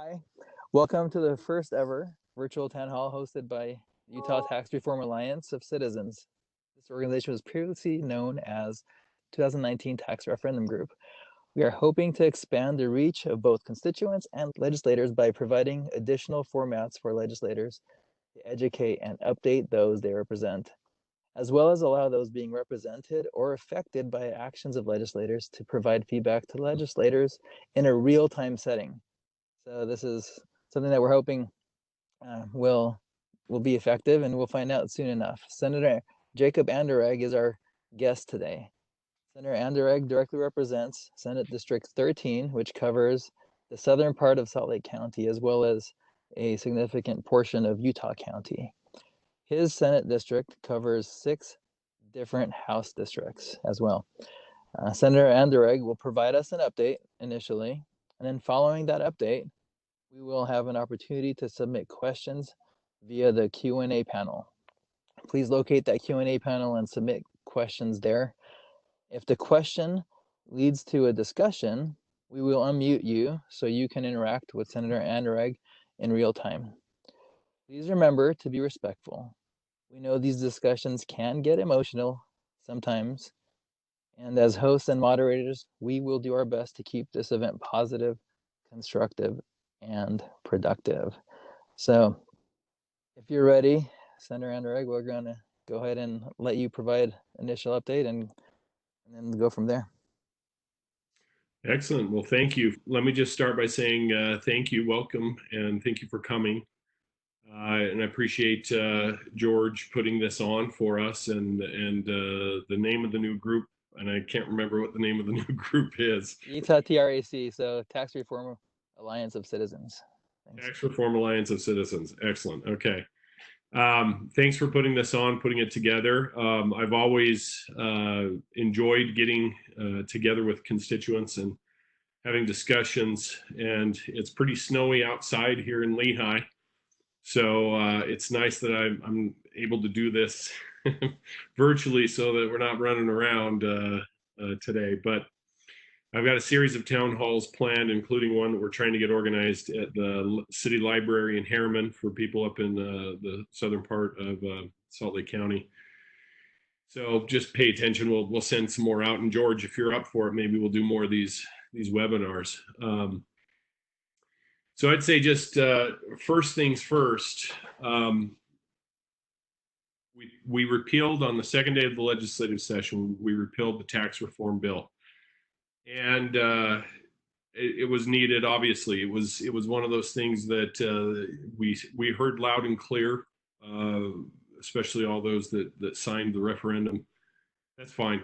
Hi, welcome to the first ever virtual town hall hosted by Utah Tax Reform Alliance of Citizens. This organization was previously known as 2019 Tax Referendum Group. We are hoping to expand the reach of both constituents and legislators by providing additional formats for legislators to educate and update those they represent, as well as allow those being represented or affected by actions of legislators to provide feedback to legislators in a real-time setting. So this is something that we're hoping will be effective, and we'll find out soon enough. Senator Jacob Anderegg is our guest today. Senator Anderegg directly represents Senate District 13, which covers the southern part of Salt Lake County, as well as a significant portion of Utah County. His Senate district covers 6 different House districts as well. Senator Anderegg will provide us an update initially, and then following that update, we will have an opportunity to submit questions via the Q&A panel. Please locate that Q&A panel and submit questions there. If the question leads to a discussion, we will unmute you so you can interact with Senator Anderegg in real time. Please remember to be respectful. We know these discussions can get emotional sometimes, and as hosts and moderators, we will do our best to keep this event positive, constructive, and productive. So if you're ready, Senator Anderegg, we're going to go ahead and let you provide initial update and then go from there. Excellent. Well, thank you. Let me just start by saying thank you, welcome, and thank you for coming. And I appreciate George putting this on for us and the name of the new group. And I can't remember what the name of the new group is. Utah TRAC, so Tax Reform Alliance of Citizens. Thanks. Tax Reform Alliance of Citizens. Excellent. Okay. Thanks for putting this on, putting it together. I've always enjoyed getting together with constituents and having discussions, and it's pretty snowy outside here in Lehigh. So it's nice that I'm able to do this virtually so that we're not running around today. But I've got a series of town halls planned, including one that we're trying to get organized at the city library in Harriman for people up in the southern part of Salt Lake County. So just pay attention. We'll send some more out. And George, if you're up for it, maybe we'll do more of these webinars. So I'd say just first things first, we repealed on the second day of the legislative session, we repealed the tax reform bill. And it was needed, obviously. It was one of those things that we heard loud and clear, especially all those that signed the referendum. That's fine.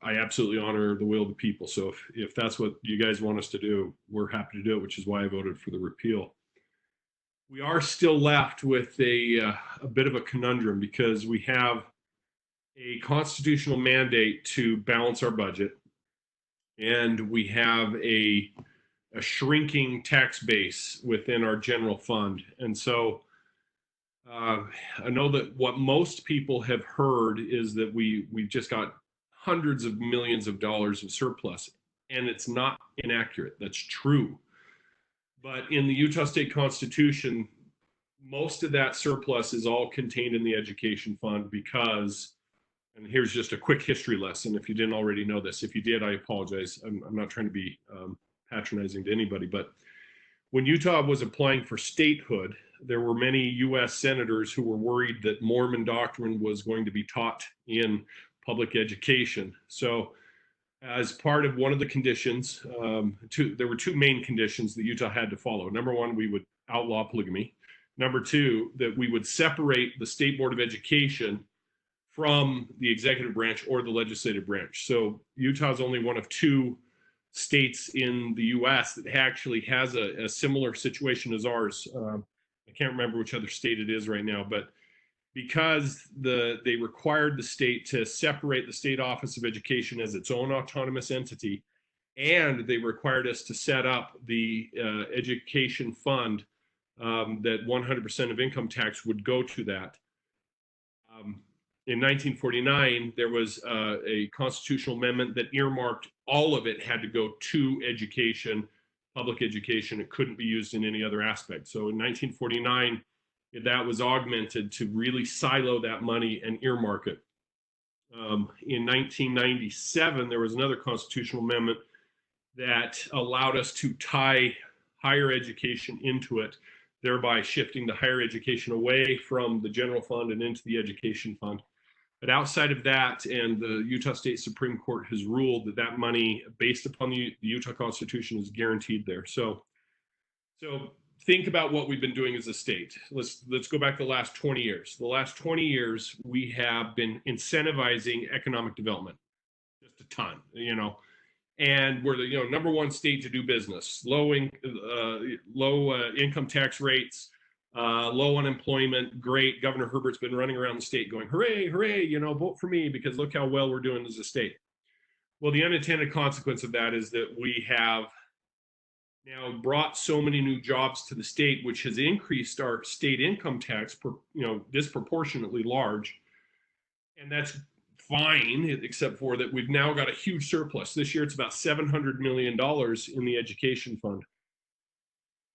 I absolutely honor the will of the people. So if that's what you guys want us to do, we're happy to do it, which is why I voted for the repeal. We are still left with a bit of a conundrum because we have a constitutional mandate to balance our budget, and we have a shrinking tax base within our general fund. And so I know that what most people have heard is that we've just got hundreds of millions of dollars of surplus, and it's not inaccurate. That's true. But in the Utah State Constitution, most of that surplus is all contained in the education fund because, and here's just a quick history lesson if you didn't already know this. If you did, I apologize. I'm not trying to be patronizing to anybody, but when Utah was applying for statehood, there were many U.S. senators who were worried that Mormon doctrine was going to be taught in public education. So as part of one of the conditions, there were 2 main conditions that Utah had to follow. Number 1, we would outlaw polygamy. Number 2, that we would separate the State Board of Education from the executive branch or the legislative branch. So Utah is only one of 2 states in the U.S. that actually has a similar situation as ours. I can't remember which other state it is right now, but because they required the state to separate the State Office of Education as its own autonomous entity, and they required us to set up the education fund that 100% of income tax would go to that. In 1949, there was a constitutional amendment that earmarked all of it had to go to education public education. It couldn't be used in any other aspect. So in 1949, that was augmented to really silo that money and earmark it. In 1997, there was another constitutional amendment that allowed us to tie higher education into it, thereby shifting the higher education away from the general fund and into the education fund. But outside of that, and the Utah State Supreme Court has ruled that that money, based upon the Utah Constitution, is guaranteed there. So think about what we've been doing as a state. Let's go back the last 20 years. The last 20 years, we have been incentivizing economic development, just a ton, and we're the number one state to do business. Low income tax rates, low unemployment, great. Governor Herbert's been running around the state going, hooray, hooray, vote for me because look how well we're doing as a state. Well, the unintended consequence of that is that we have now brought so many new jobs to the state, which has increased our state income tax, disproportionately large. And that's fine, except for that we've now got a huge surplus. This year, it's about $700 million in the education fund.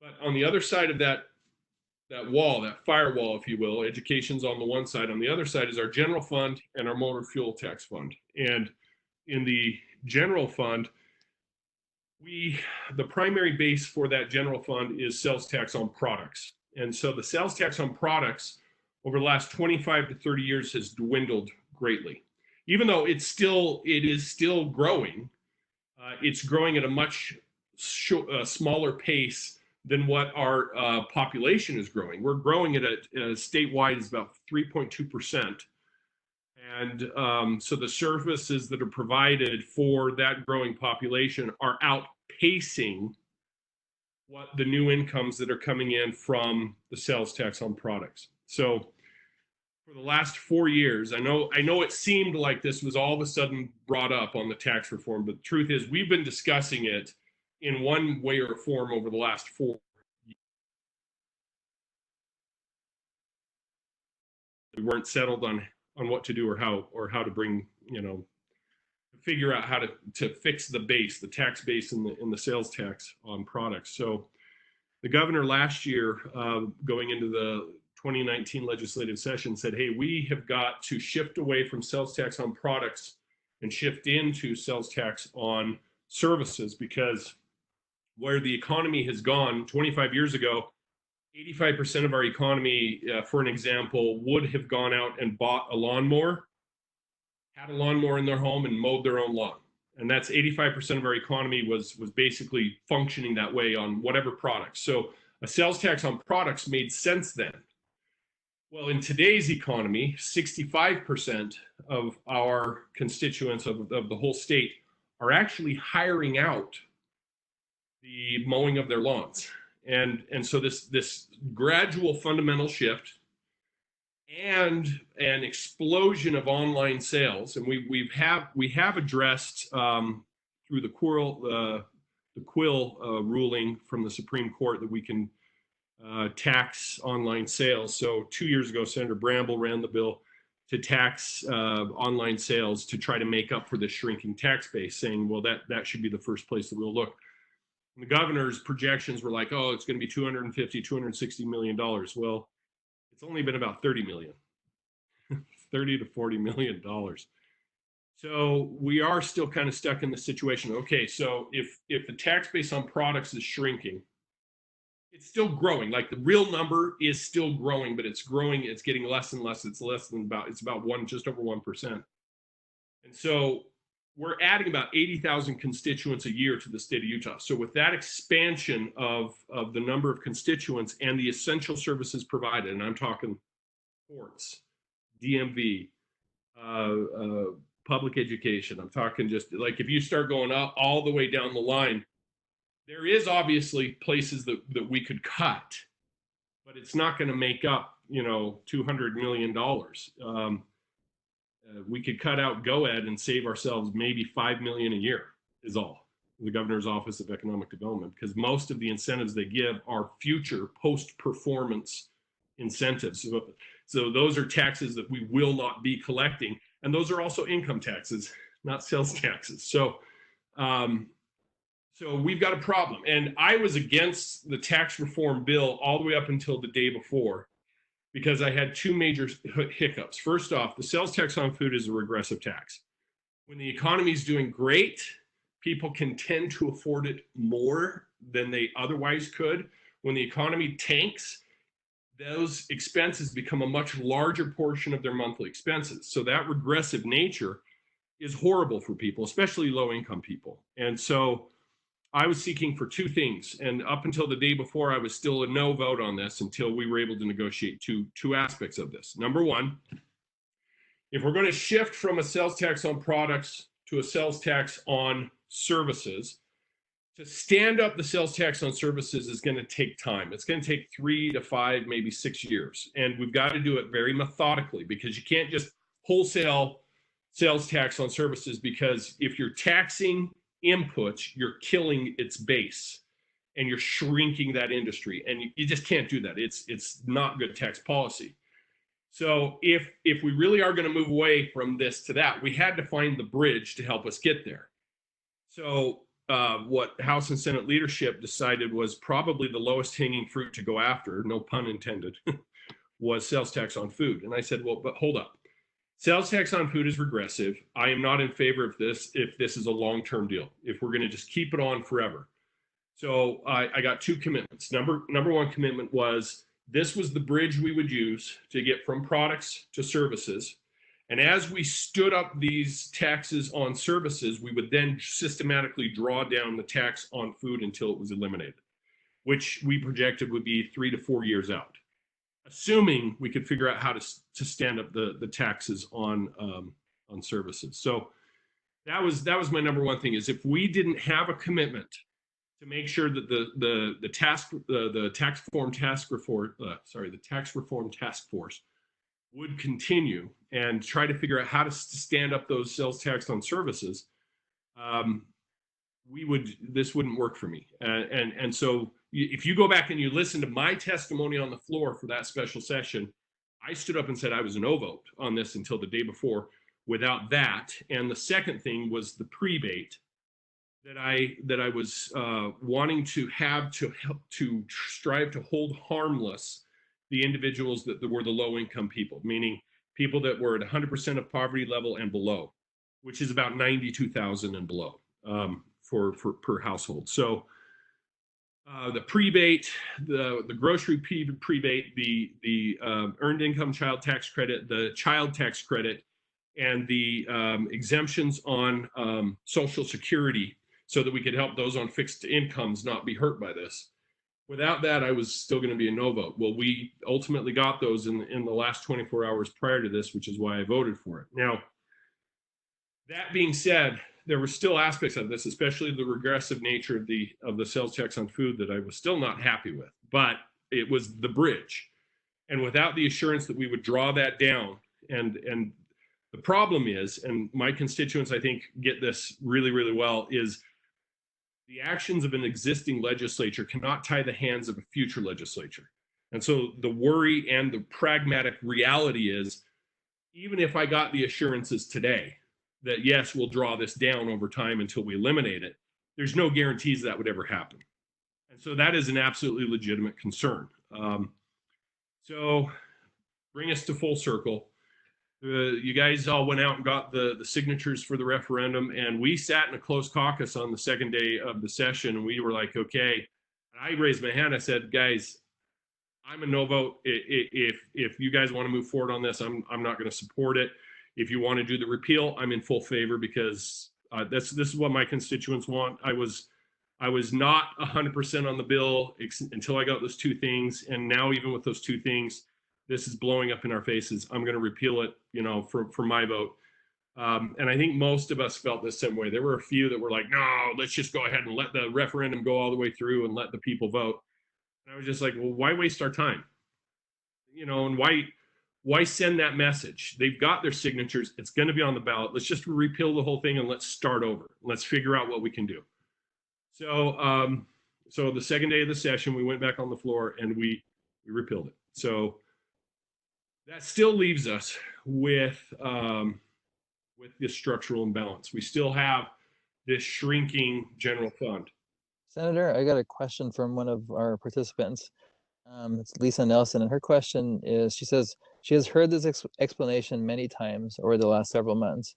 But on the other side of that wall, that firewall, if you will, education's on the one side. On the other side is our general fund and our motor fuel tax fund. And in the general fund, the primary base for that general fund is sales tax on products. And so the sales tax on products over the last 25 to 30 years has dwindled greatly. Even though it is still growing, it's growing at a much smaller pace than what our population is growing. We're growing at a statewide is about 3.2%. And so the services that are provided for that growing population are outpacing what the new incomes that are coming in from the sales tax on products. So for the last 4 years, I know it seemed like this was all of a sudden brought up on the tax reform, but the truth is we've been discussing it in one way or form over the last 4 years. We weren't settled on what to do or how to bring, figure out how to fix the base, the tax base in the sales tax on products. So the governor last year, going into the 2019 legislative session, said, hey, we have got to shift away from sales tax on products and shift into sales tax on services, because where the economy has gone 25 years ago, 85% of our economy, for an example, would have gone out and bought a lawnmower, had a lawnmower in their home, and mowed their own lawn. And that's 85% of our economy was basically functioning that way on whatever products. So a sales tax on products made sense then. Well, in today's economy, 65% of our constituents of the whole state are actually hiring out the mowing of their lawns. And so this gradual fundamental shift and an explosion of online sales, and we have addressed through the Quill ruling from the Supreme Court that we can tax online sales. So 2 years ago, Senator Bramble ran the bill to tax online sales to try to make up for the shrinking tax base, saying, well, that should be the first place that we'll look. And the governor's projections were like, oh, it's going to be $260 million. Well, it's only been about 30 million, 30 to 40 million dollars. So we are still kind of stuck in the situation. Okay, so if the tax base on products is shrinking, it's still growing. Like the real number is still growing, but it's growing. It's getting less and less. It's about just over 1%. And so we're adding about 80,000 constituents a year to the state of Utah. So with that expansion of the number of constituents and the essential services provided, and I'm talking courts, DMV, public education, I'm talking just like if you start going up all the way down the line, there is obviously places that we could cut, but it's not going to make up, $200 million. We could cut out GoEd and save ourselves maybe $5 million a year is all, the governor's office of economic development, because most of the incentives they give are future post-performance incentives. So those are taxes that we will not be collecting. And those are also income taxes, not sales taxes. So So we've got a problem. And I was against the tax reform bill all the way up until the day before because I had two major hiccups. First off, the sales tax on food is a regressive tax. When the economy is doing great, people can tend to afford it more than they otherwise could. When the economy tanks, those expenses become a much larger portion of their monthly expenses. So that regressive nature is horrible for people, especially low income people. And so I was seeking for two things. And up until the day before, I was still a no vote on this until we were able to negotiate two aspects of this. Number one, if we're going to shift from a sales tax on products to a sales tax on services, to stand up the sales tax on services is going to take time. It's going to take 3 to 5, maybe 6 years. And we've got to do it very methodically because you can't just wholesale sales tax on services, because if you're taxing inputs, you're killing its base and you're shrinking that industry. And you just can't do that. It's not good tax policy. So if we really are going to move away from this to that, we had to find the bridge to help us get there. So what House and Senate leadership decided was probably the lowest hanging fruit to go after, no pun intended, was sales tax on food. And I said, well, but hold up. Sales tax on food is regressive. I am not in favor of this if this is a long-term deal, if we're going to just keep it on forever. So I got two commitments. Number one commitment was this was the bridge we would use to get from products to services. And as we stood up these taxes on services, we would then systematically draw down the tax on food until it was eliminated, which we projected would be 3 to 4 years out, assuming we could figure out how to stand up the taxes on services. So that was my number one thing, is if we didn't have a commitment to make sure that the tax reform task force would continue and try to figure out how to stand up those sales tax on services, this wouldn't work for me. And so if you go back and you listen to my testimony on the floor for that special session, I stood up and said I was a no vote on this until the day before without that. And the second thing was the prebate that I was wanting to have to strive to hold harmless the individuals that were the low income people, meaning people that were at 100% of poverty level and below, which is about 92,000 and below for per household. So the prebate, the grocery prebate, the earned income child tax credit, the child tax credit, and the exemptions on Social Security, so that we could help those on fixed incomes not be hurt by this. Without that, I was still going to be a no vote. Well, we ultimately got those in the last 24 hours prior to this, which is why I voted for it. Now, that being said, there were still aspects of this, especially the regressive nature of the sales tax on food, that I was still not happy with. But it was the bridge, and without the assurance that we would draw that down, and the problem is, and my constituents I think get this really, really well, is the actions of an existing legislature cannot tie the hands of a future legislature. And so the worry and the pragmatic reality is, even if I got the assurances today that, yes, we'll draw this down over time until we eliminate it, there's no guarantees that would ever happen. And so that is an absolutely legitimate concern. So bring us to full circle. You guys all went out and got the signatures for the referendum, and we sat in a closed caucus on the second day of the session, and we were like, okay. And I raised my hand. I said, guys, I'm a no vote. If you guys want to move forward on this, I'm not going to support it. If you want to do the repeal, I'm in full favor, because this is what my constituents want. I was not 100% on the bill until I got those two things, and now even with those two things, this is blowing up in our faces. I'm going to repeal it, for my vote. And I think most of us felt the same way. There were a few that were like, no, let's just go ahead and let the referendum go all the way through and let the people vote. And I was just like, well, why waste our time? And why send that message? They've got their signatures. It's going to be on the ballot. Let's just repeal the whole thing and let's start over. Let's figure out what we can do. So, so the second day of the session, we went back on the floor and we repealed it. So that still leaves us with this structural imbalance. We still have this shrinking general fund. Senator, I got a question from one of our participants. It's Lisa Nelson, and her question is, she says she has heard this explanation many times over the last several months,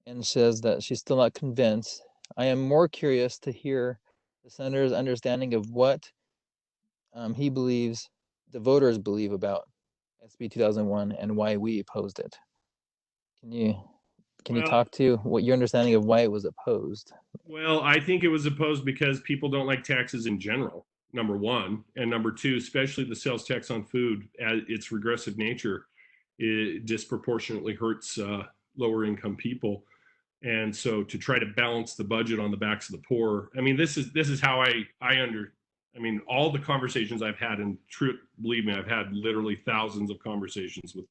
and says that she's still not convinced. I am more curious to hear the senator's understanding of what he believes the voters believe about SB 2001 and why we opposed it. Can you Well, talk to what your understanding of why it was opposed? well, I think it was opposed because people don't like taxes in general, number one. And number two, especially the sales tax on food, its regressive nature, it disproportionately hurts lower income people. And so to try to balance the budget on the backs of the poor, I mean, this is how I mean, all the conversations I've had, and believe me, I've had literally thousands of conversations with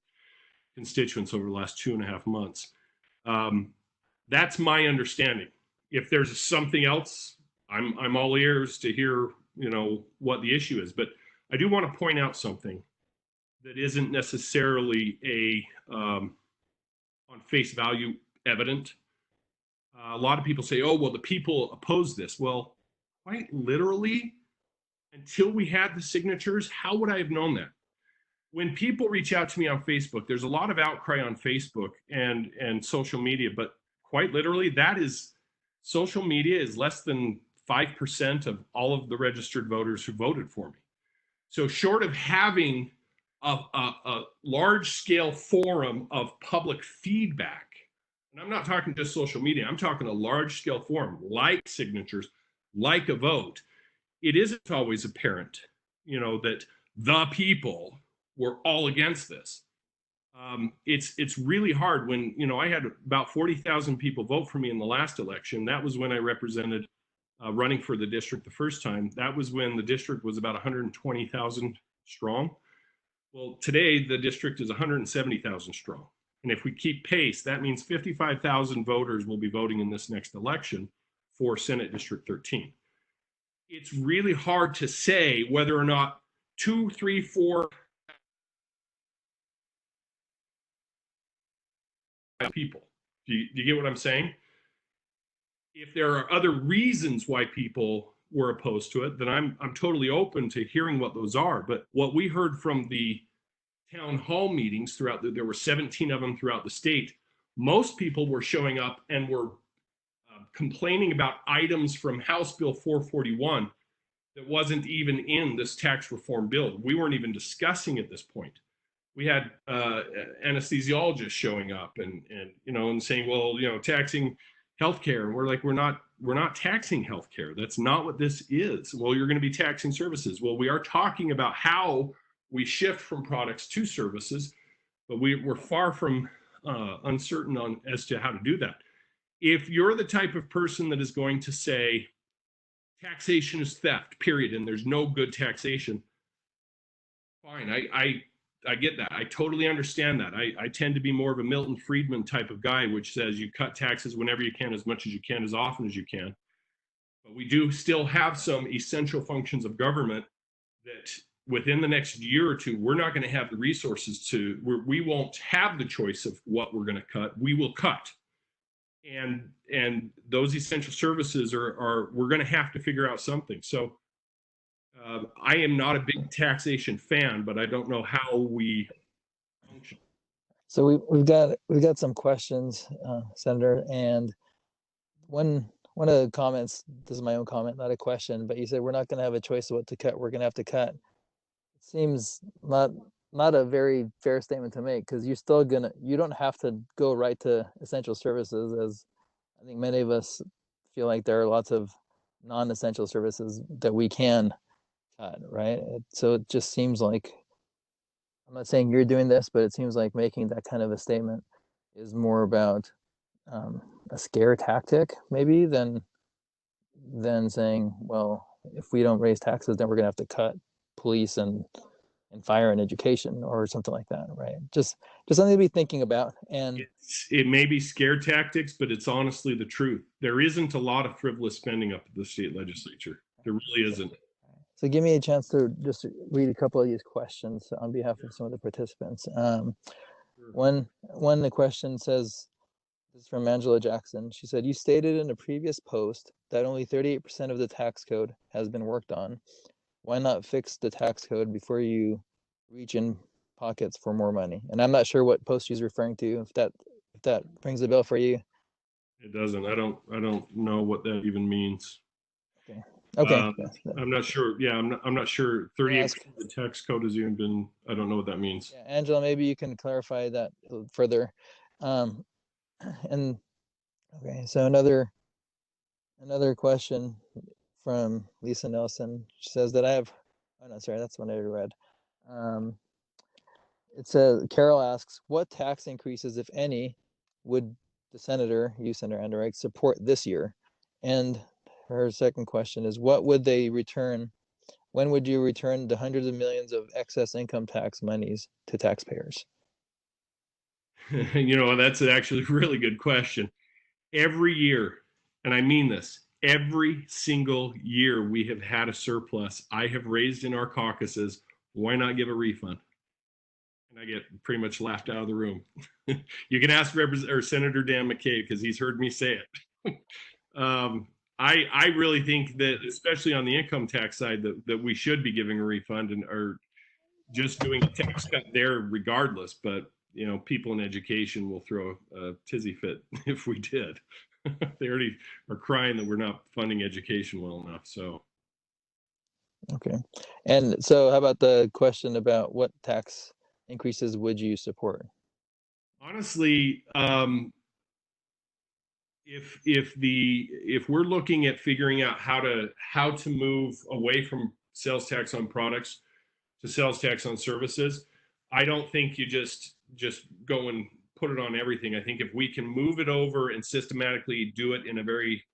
constituents over the last 2.5 months. Um, that's my understanding. If there's something else, I'm all ears to hear, what the issue is. But I do want to point out something that isn't necessarily on face value evident. A lot of people say, "Oh, well, the people oppose this." Well, quite literally, until we had the signatures, how would I have known that? When people reach out to me on Facebook, there's a lot of outcry on Facebook and social media, but quite literally, that is social media is less than 5% of all of the registered voters who voted for me. So, short of having a large scale forum of public feedback, and I'm not talking just social media, I'm talking a large scale forum like signatures, like a vote, it isn't always apparent, that the people were all against this. It's really hard when I had about 40,000 people vote for me in the last election. That was when I represented running for the district the first time. That was when the district was about 120,000 strong. Well, today the district is 170,000 strong. And if we keep pace, that means 55,000 voters will be voting in this next election for Senate District 13. It's really hard to say whether or not 2, 3, 4 people. Do you get what I'm saying? If there are other reasons why people were opposed to it, then I'm totally open to hearing what those are. But what we heard from the town hall meetings there were 17 of them throughout the state. Most people were showing up and were complaining about items from House Bill 441 that wasn't even in this tax reform bill. We weren't even discussing at this point. We had anesthesiologists showing up and saying, well, taxing healthcare, and we're like, we're not taxing healthcare. That's not what this is. Well, you're going to be taxing services. Well, we are talking about how we shift from products to services, but we're far from uncertain as to how to do that. If you're the type of person that is going to say taxation is theft, period, and there's no good taxation, fine. I get that. I totally understand that. I tend to be more of a Milton Friedman type of guy, which says you cut taxes whenever you can, as much as you can, as often as you can. But we do still have some essential functions of government that within the next year or two, we're not going to have the resources we won't have the choice of what we're going to cut. We will cut. And those essential services we're going to have to figure out something. So I am not a big taxation fan, but I don't know how we function. So we've got some questions, Senator, and one of the comments. This is my own comment, not a question, but you said we're not going to have a choice of what to cut. We're going to have to cut. It seems not a very fair statement to make, because you don't have to go right to essential services, as I think many of us feel like there are lots of non-essential services that we can cut, right? So it just seems like, I'm not saying you're doing this, but it seems like making that kind of a statement is more about a scare tactic, maybe, than saying, well, if we don't raise taxes, then we're going to have to cut police and fire and education or something like that, right? Just something to be thinking about. And it may be scare tactics, but it's honestly the truth. There isn't a lot of frivolous spending up at the state legislature. There really isn't. So give me a chance to just read a couple of these questions on behalf of some of the participants. One, the question says, This is from Angela Jackson. She said, you stated in a previous post that only 38% of the tax code has been worked on. Why not fix the tax code before you reach in pockets for more money? And I'm not sure what post she's referring to. If that rings a bell for you. It doesn't. I don't know what that even means. Okay. Okay. I'm not sure. Yeah, I'm not sure. 38% of the tax code has even been. I don't know what that means. Yeah, Angela, maybe you can clarify that further. Um, and okay, so another question from Lisa Nelson. She says that I have. Oh no, sorry, that's one I read. It says Carol asks, what tax increases, if any, would the senator, you Senator Anderegg, support this year? And her second question is, what would they return? When would you return the hundreds of millions of excess income tax monies to taxpayers? That's actually a really good question. Every year, and I mean this, every single year we have had a surplus, I have raised in our caucuses, why not give a refund? And I get pretty much laughed out of the room. You can ask Senator Dan McCabe because he's heard me say it. I really think that, especially on the income tax side, that we should be giving a refund or just doing a tax cut there regardless. But people in education will throw a tizzy fit if we did. They already are crying that we're not funding education well enough. So, okay. And so, how about the question about what tax increases would you support? honestly, if we're looking at figuring out how to move away from sales tax on products to sales tax on services, I don't think you just go and put it on everything. I think if we can move it over and systematically do it in a very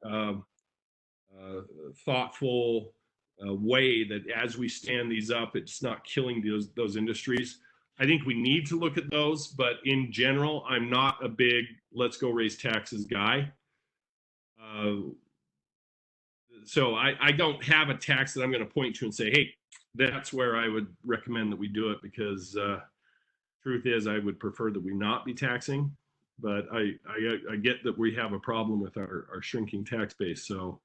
thoughtful way, that as we stand these up, it's not killing those industries. I think we need to look at those, but in general, I'm not a big let's go raise taxes guy. So I don't have a tax that I'm going to point to and say, hey, that's where I would recommend that we do it, because truth is I would prefer that we not be taxing, but I get that we have a problem with our shrinking tax base. So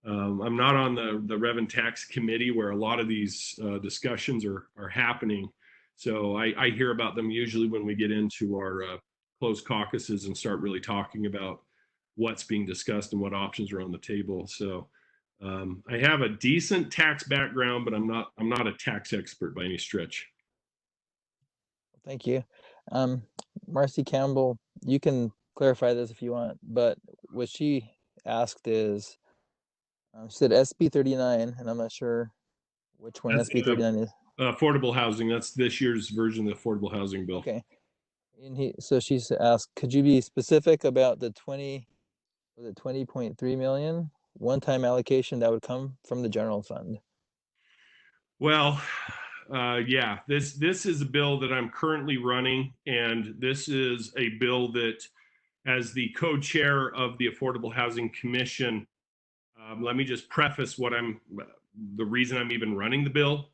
I'm not on the Rev and Tax Committee where a lot of these discussions are happening. So I hear about them usually when we get into our closed caucuses and start really talking about what's being discussed and what options are on the table. So I have a decent tax background, but I'm not a tax expert by any stretch. Thank you. Marcy Campbell, you can clarify this if you want, but what she asked is, she said SB 39, and I'm not sure which one That's SB 39 is. affordable housing. That's this year's version of the affordable housing bill. Okay. And so she's asked, could you be specific about the 20.3 million one-time allocation that would come from the general fund? Well, yeah, this is a bill that I'm currently running, and this is a bill that, as the co-chair of the Affordable Housing Commission, let me just preface the reason I'm even running the bill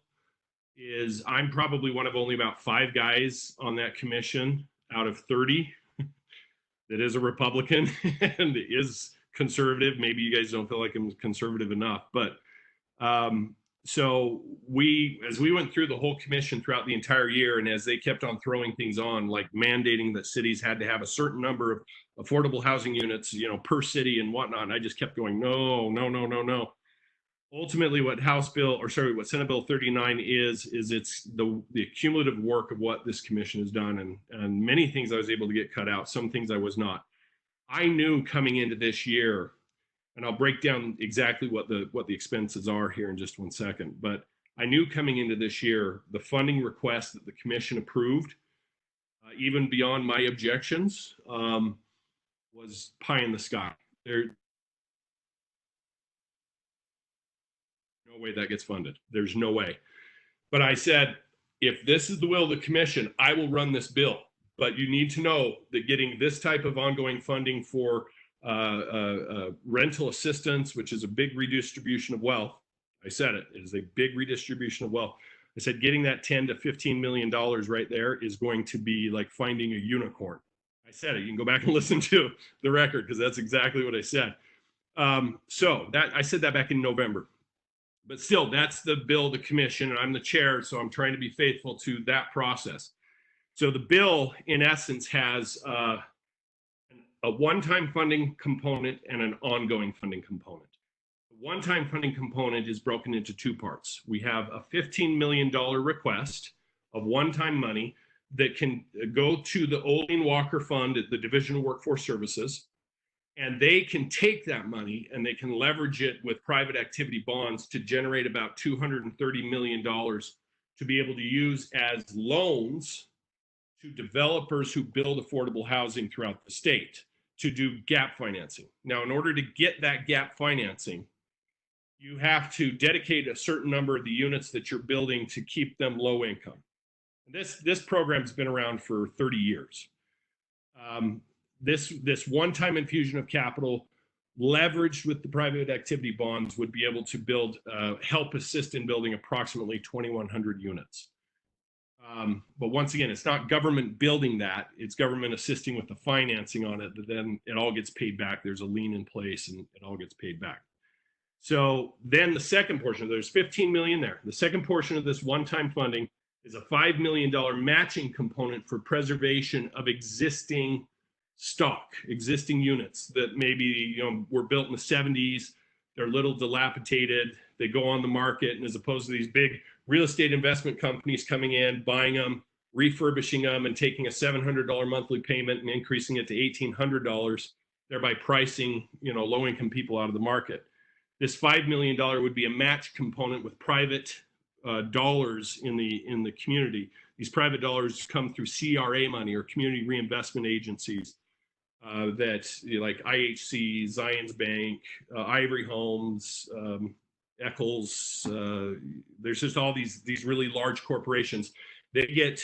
is I'm probably one of only about 5 guys on that commission out of 30 that is a Republican and is conservative. Maybe you guys don't feel like I'm conservative enough, but so as we went through the whole commission throughout the entire year, and as they kept on throwing things on, like mandating that cities had to have a certain number of affordable housing units, per city and whatnot, I just kept going, no, no, no, no, no. Ultimately, what Senate Bill 39 is it's the cumulative work of what this commission has done, and many things I was able to get cut out, some things I was not. I knew coming into this year, and I'll break down exactly what the expenses are here in just one second, but I knew coming into this year, the funding request that the commission approved, even beyond my objections, was pie in the sky. There's no way that gets funded. There's no way. But I said, if this is the will of the commission, I will run this bill. But you need to know that getting this type of ongoing funding for rental assistance, which is a big redistribution of wealth. I said it is a big redistribution of wealth. I said getting that $10 to $15 million right there is going to be like finding a unicorn. I said it. You can go back and listen to the record because that's exactly what I said. So that I said that back in November. But still, that's the bill of the commission, and I'm the chair, so I'm trying to be faithful to that process. So the bill, in essence, has a one-time funding component and an ongoing funding component. The one-time funding component is broken into two parts. We have a $15 million request of one-time money that can go to the Olene Walker Fund at the Division of Workforce Services, and they can take that money and they can leverage it with private activity bonds to generate about $230 million to be able to use as loans to developers who build affordable housing throughout the state to do gap financing. Now, in order to get that gap financing, you have to dedicate a certain number of the units that you're building to keep them low income. This program's been around for 30 years. This one-time infusion of capital leveraged with the private activity bonds would be able to build, help assist in building approximately 2,100 units. But once again, it's not government building that, it's government assisting with the financing on it, but then it all gets paid back. There's a lien in place and it all gets paid back. So then the second portion, there's 15 million there. The second portion of this one-time funding is a $5 million matching component for preservation of existing stock, existing units that maybe were built in the 70s. They're a little dilapidated. They go on the market, and as opposed to these big real estate investment companies coming in, buying them, refurbishing them, and taking a $700 monthly payment and increasing it to $1,800, thereby pricing low-income people out of the market. This $5 million would be a match component with private dollars in the community. These private dollars come through CRA money or community reinvestment agencies that like IHC, Zions Bank, Ivory Homes, Eccles. There's just all these really large corporations. They get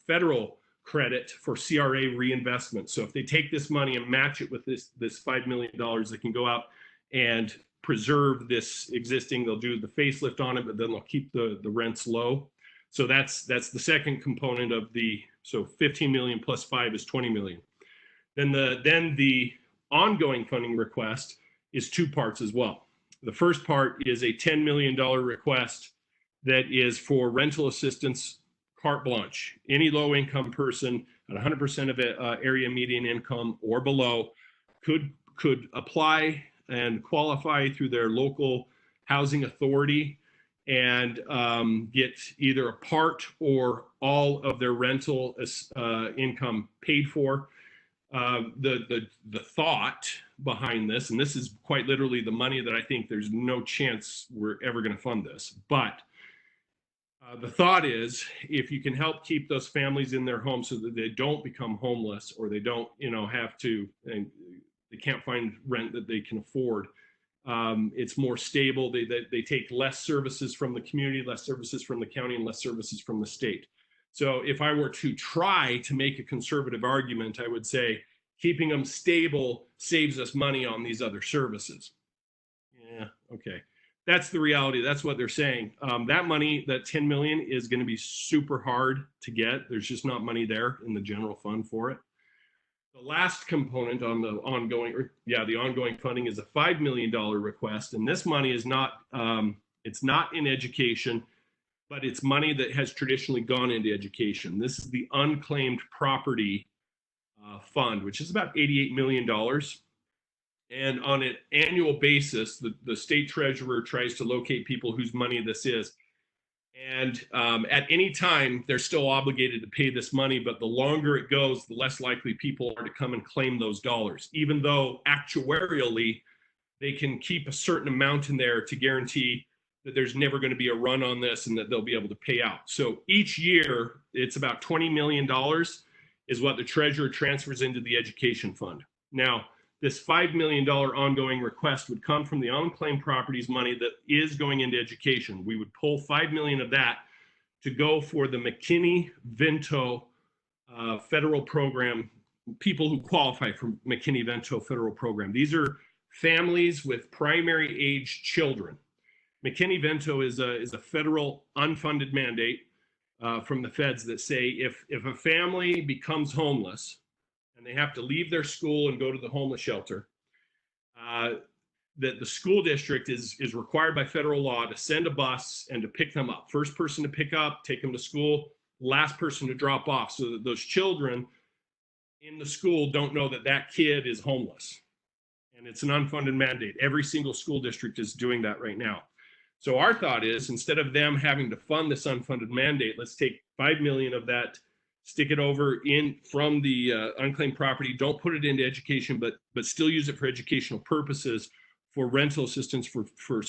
federal credit for CRA reinvestment. So if they take this money and match it with this $5 million, they can go out and preserve this existing. They'll do the facelift on it, but then they'll keep the rents low. So that's the second component of so 15 million plus 5 is 20 million. Then the ongoing funding request is two parts as well. The first part is a $10 million request that is for rental assistance carte blanche. Any low income person at 100% of area median income or below could apply and qualify through their local housing authority and get either a part or all of their rental income paid for. The thought behind this, and this is quite literally the money that I think there's no chance we're ever going to fund this, but the thought is if you can help keep those families in their homes so that they don't become homeless or they don't have to, and they can't find rent that they can afford. It's more stable. They take less services from the community, less services from the county, and less services from the state. So if I were to try to make a conservative argument, I would say keeping them stable saves us money on these other services. Yeah, okay. That's the reality. That's what they're saying. That money, that 10 million, is going to be super hard to get. There's just not money there in the general fund for it. The last component on the ongoing funding is a $5 million request, and this money is not, it's not in education, but it's money that has traditionally gone into education. This is the unclaimed property fund, which is about $88 million. And on an annual basis, the state treasurer tries to locate people whose money this is. And at any time, they're still obligated to pay this money, but the longer it goes, the less likely people are to come and claim those dollars, even though actuarially they can keep a certain amount in there to guarantee that there's never going to be a run on this and that they'll be able to pay out. So each year, it's about $20 million is what the treasurer transfers into the education fund. Now, this $5 million ongoing request would come from the unclaimed properties money that is going into education. We would pull $5 million of that to go for the McKinney-Vento federal program, people who qualify for McKinney-Vento federal program. These are families with primary age children. McKinney-Vento is a federal unfunded mandate from the feds that say if a family becomes homeless, and they have to leave their school and go to the homeless shelter, that the school district is required by federal law to send a bus and to pick them up. First person to pick up, take them to school, last person to drop off, so that those children in the school don't know that that kid is homeless. And it's an unfunded mandate. Every single school district is doing that right now. So our thought is, instead of them having to fund this unfunded mandate, let's take 5 million of that, stick it over in from the unclaimed property. Don't put it into education, but still use it for educational purposes, for rental assistance for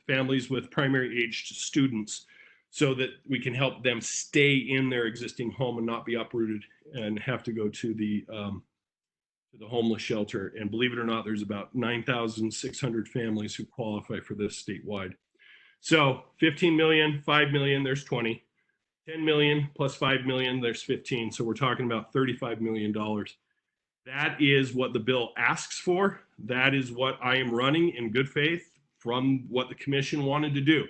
families with primary aged students, so that we can help them stay in their existing home and not be uprooted and have to go to the homeless shelter. And believe it or not, there's about 9,600 families who qualify for this statewide. So 15 million, 5 million, there's 20. 10 million plus 5 million, there's 15. So we're talking about $35 million. That is what the bill asks for. That is what I am running in good faith from what the commission wanted to do,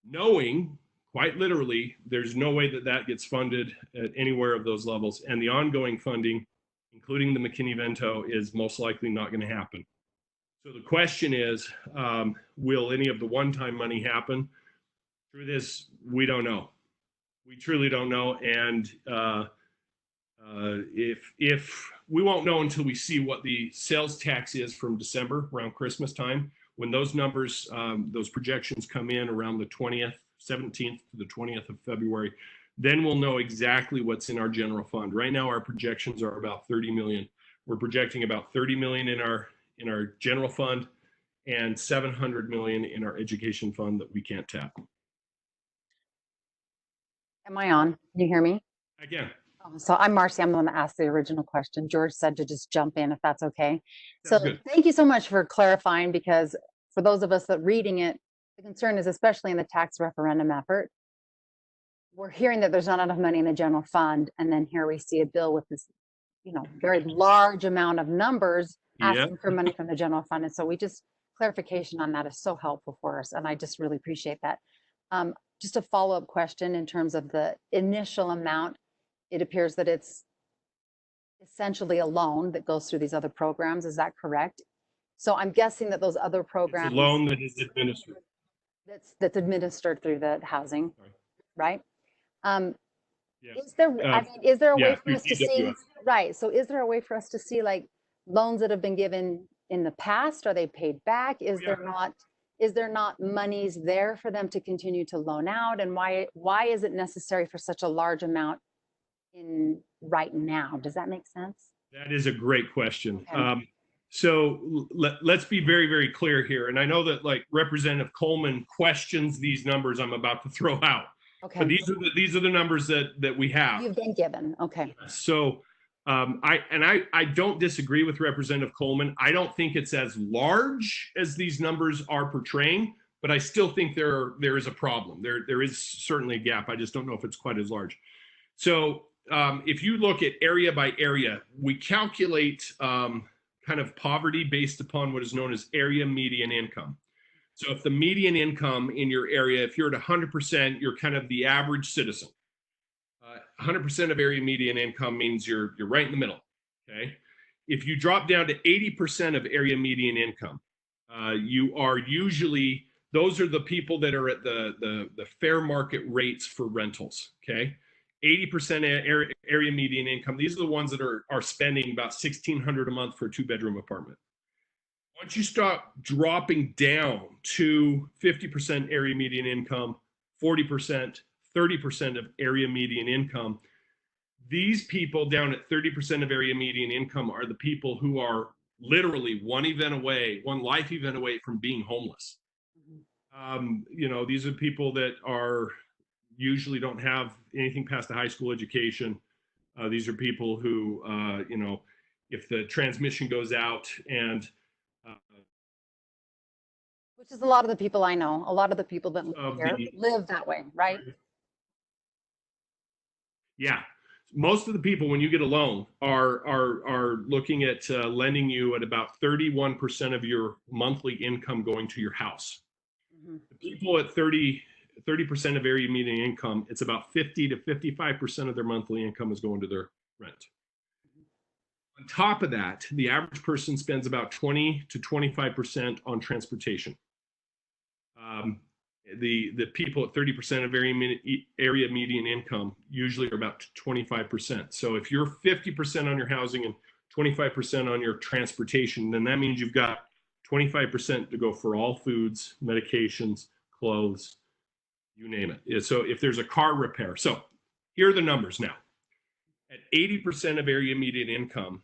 knowing quite literally there's no way that that gets funded at anywhere of those levels, and the ongoing funding, including the McKinney-Vento, is most likely not going to happen. So the question is, will any of the one-time money happen through this? We don't know. We truly don't know. And if we won't know until we see what the sales tax is from December, around Christmas time, when those numbers, those projections come in around the 20th, 17th to the 20th of February, then we'll know exactly what's in our general fund. Right now, our projections are about 30 million. We're projecting about 30 million in our general fund and 700 million in our education fund that we can't tap. Am I on? Can you hear me? Again. So I'm Marcy. I'm the one that asked the original question. George said to just jump in if that's okay. Sounds So good. thank you so much for clarifying, because for those of us that reading it, the concern is, especially in the tax referendum effort, we're hearing that there's not enough money in the general fund, and then here we see a bill with this, very large amount of numbers asking for money from the general fund. And so clarification on that is so helpful for us, and I just really appreciate that. Just a follow-up question in terms of the initial amount. It appears that it's essentially a loan that goes through these other programs. Is that correct? So I'm guessing that those other programs— It's a loan that is administered. That's administered through the housing, right? Yes. Is there a way for us to see, TWS. right? So is there a way for us to see, like, loans that have been given in the past? Are they paid back? Is there not monies there for them to continue to loan out? And why is it necessary for such a large amount in right now? Does that make sense? That is a great question. Okay. So let's be very, very clear here. And I know that, like, Representative Coleman questions these numbers I'm about to throw out. Okay. But these are the numbers that we have. You've been given. Okay. So I don't disagree with Representative Coleman. I don't think it's as large as these numbers are portraying, but I still think there is a problem. There is certainly a gap. I just don't know if it's quite as large. So if you look at area by area, we calculate kind of poverty based upon what is known as area median income. So if the median income in your area, if you're at 100%, you're kind of the average citizen. 100% of area median income means you're right in the middle. Okay. If you drop down to 80% of area median income, you are usually, those are the people that are at the fair market rates for rentals. Okay. 80% area median income. These are the ones that are spending about $1,600 a month for a 2-bedroom apartment. Once you start dropping down to 50% area median income, 40%, 30% of area median income, these people down at 30% of area median income are the people who are literally one life event away from being homeless. These are people that are usually don't have anything past a high school education. These are people who, if the transmission goes out and Which is a lot of the people I know. A lot of the people that live here live that way, right? Yeah. Most of the people, when you get a loan, are looking at lending you at about 31% of your monthly income going to your house. Mm-hmm. The people at 30% of area median income, it's about 50 to 55% of their monthly income is going to their rent. On top of that, the average person spends about 20 to 25% on transportation. The people at 30% of area median income usually are about 25%. So if you're 50% on your housing and 25% on your transportation, then that means you've got 25% to go for all foods, medications, clothes, you name it. So if there's a car repair, so here are the numbers now. At 80% of area median income,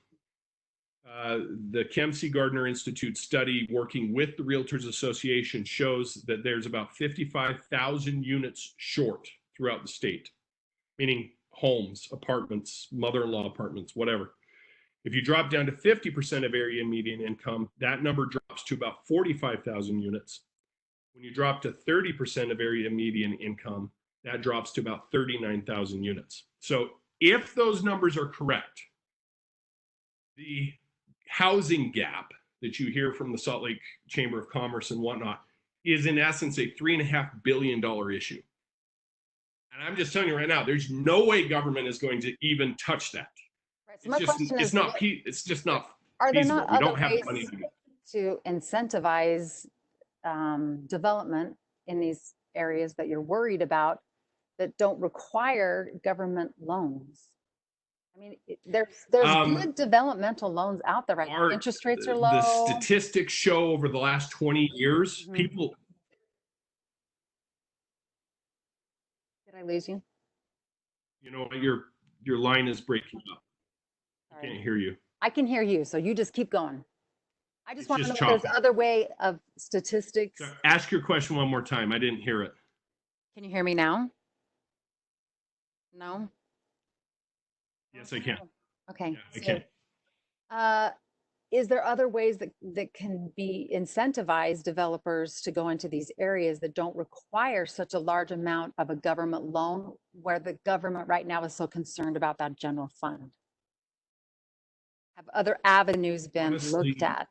the Kempsey Gardner Institute study working with the Realtors Association shows that there's about 55,000 units short throughout the state, meaning homes, apartments, mother-in-law apartments, whatever. If you drop down to 50% of area median income, that number drops to about 45,000 units. When you drop to 30% of area median income, that drops to about 39,000 units. So if those numbers are correct, the housing gap that you hear from the Salt Lake Chamber of Commerce and whatnot is in essence a $3.5 billion issue. And I'm just telling you right now, there's no way government is going to even touch that. Right. So my question is, it's just not are there feasible. not We other don't have ways money to do it. to incentivize development in these areas that you're worried about that don't require government loans? I mean, there's good developmental loans out there right now. Interest rates are low. The statistics show over the last 20 years, people. Did I lose you? You know, your line is breaking up. I can't hear you. I can hear you, so you just keep going. I just want to know if there's choppy. other way of statistics. So ask your question one more time. I didn't hear it. Can you hear me now? No? Yes, I can. Okay. Yeah, I can. Is there other ways that can be incentivize developers to go into these areas that don't require such a large amount of a government loan, where the government right now is so concerned about that general fund? Have other avenues been looked at?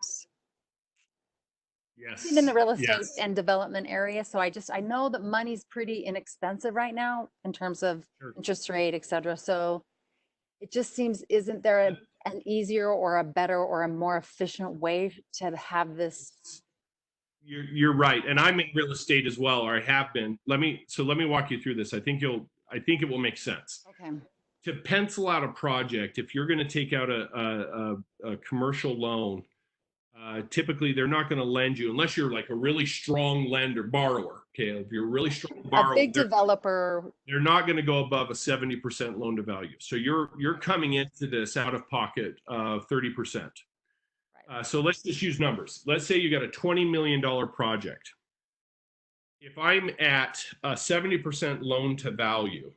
Yes. In the real estate and development area. So I know that money's pretty inexpensive right now in terms of interest rate, et cetera. So it just seems, isn't there an easier or a better or a more efficient way to have this? You're right. And I'm in real estate as well, or I have been. Let me walk you through this. I think it will make sense. Okay. To pencil out a project, if you're going to take out a commercial loan, typically they're not going to lend you unless you're like a really strong borrower. Okay, if you're a really strong borrower, a big developer, they're not going to go above a 70% loan to value. So you're coming into this out of pocket 30%. Right. So let's just use numbers. Let's say you got a $20 million project. If I'm at a 70% loan to value,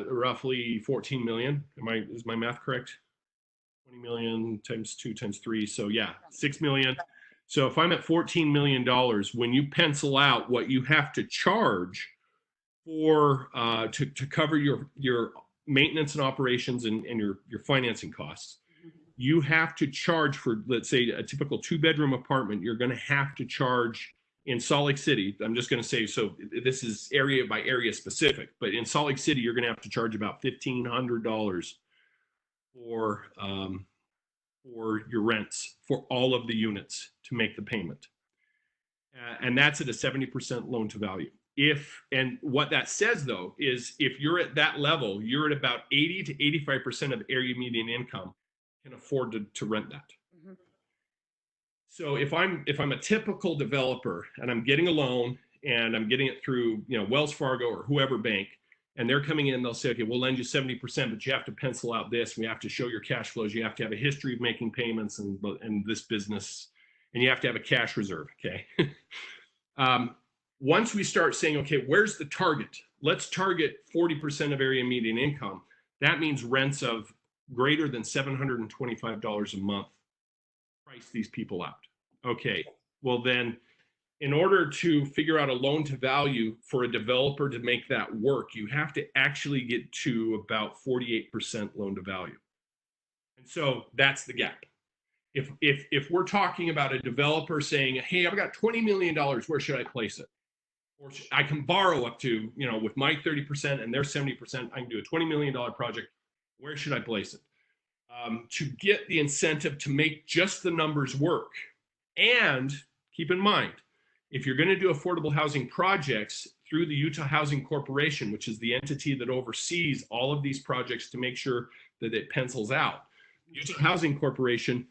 roughly 14 million. Is my math correct? 20 million times 2 times 3. So yeah, 6 million. So if I'm at $14 million, when you pencil out what you have to charge for to cover your maintenance and operations and your financing costs, you have to charge for, let's say, a typical 2-bedroom apartment. You're going to have to charge in Salt Lake City. I'm just going to say, so this is area by area specific, but in Salt Lake City, you're going to have to charge about $1,500 for your rents for all of the units to make the payment. And that's at a 70% loan to value. And what that says though, is if you're at that level, you're at about 80 to 85% of area median income can afford to rent that. Mm-hmm. So if I'm a typical developer and I'm getting a loan and I'm getting it through, Wells Fargo or whoever bank, and they're coming in, they'll say, okay, we'll lend you 70%, but you have to pencil out this. We have to show your cash flows. You have to have a history of making payments and this business, and you have to have a cash reserve. Okay. Once we start saying, okay, where's the target? Let's target 40% of area median income. That means rents of greater than $725 a month. Price these people out. Okay. Well, then in order to figure out a loan to value for a developer to make that work, you have to actually get to about 48% loan to value. And so that's the gap. If we're talking about a developer saying, hey, I've got $20 million, where should I place it? Or I can borrow up to, with my 30% and their 70%, I can do a $20 million project. Where should I place it? to get the incentive to make just the numbers work. And keep in mind, if you're going to do affordable housing projects through the Utah Housing Corporation, which is the entity that oversees all of these projects to make sure that it pencils out, Utah Housing Corporation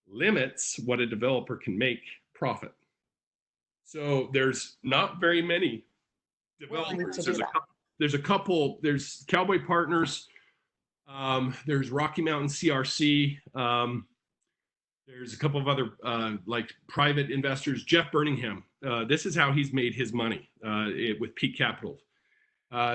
limits what a developer can make profit. So there's not very many developers. There's a couple, there's Cowboy Partners, there's Rocky Mountain CRC, there's a couple of other like private investors. Jeff Birmingham, this is how he's made his money with Peak Capital.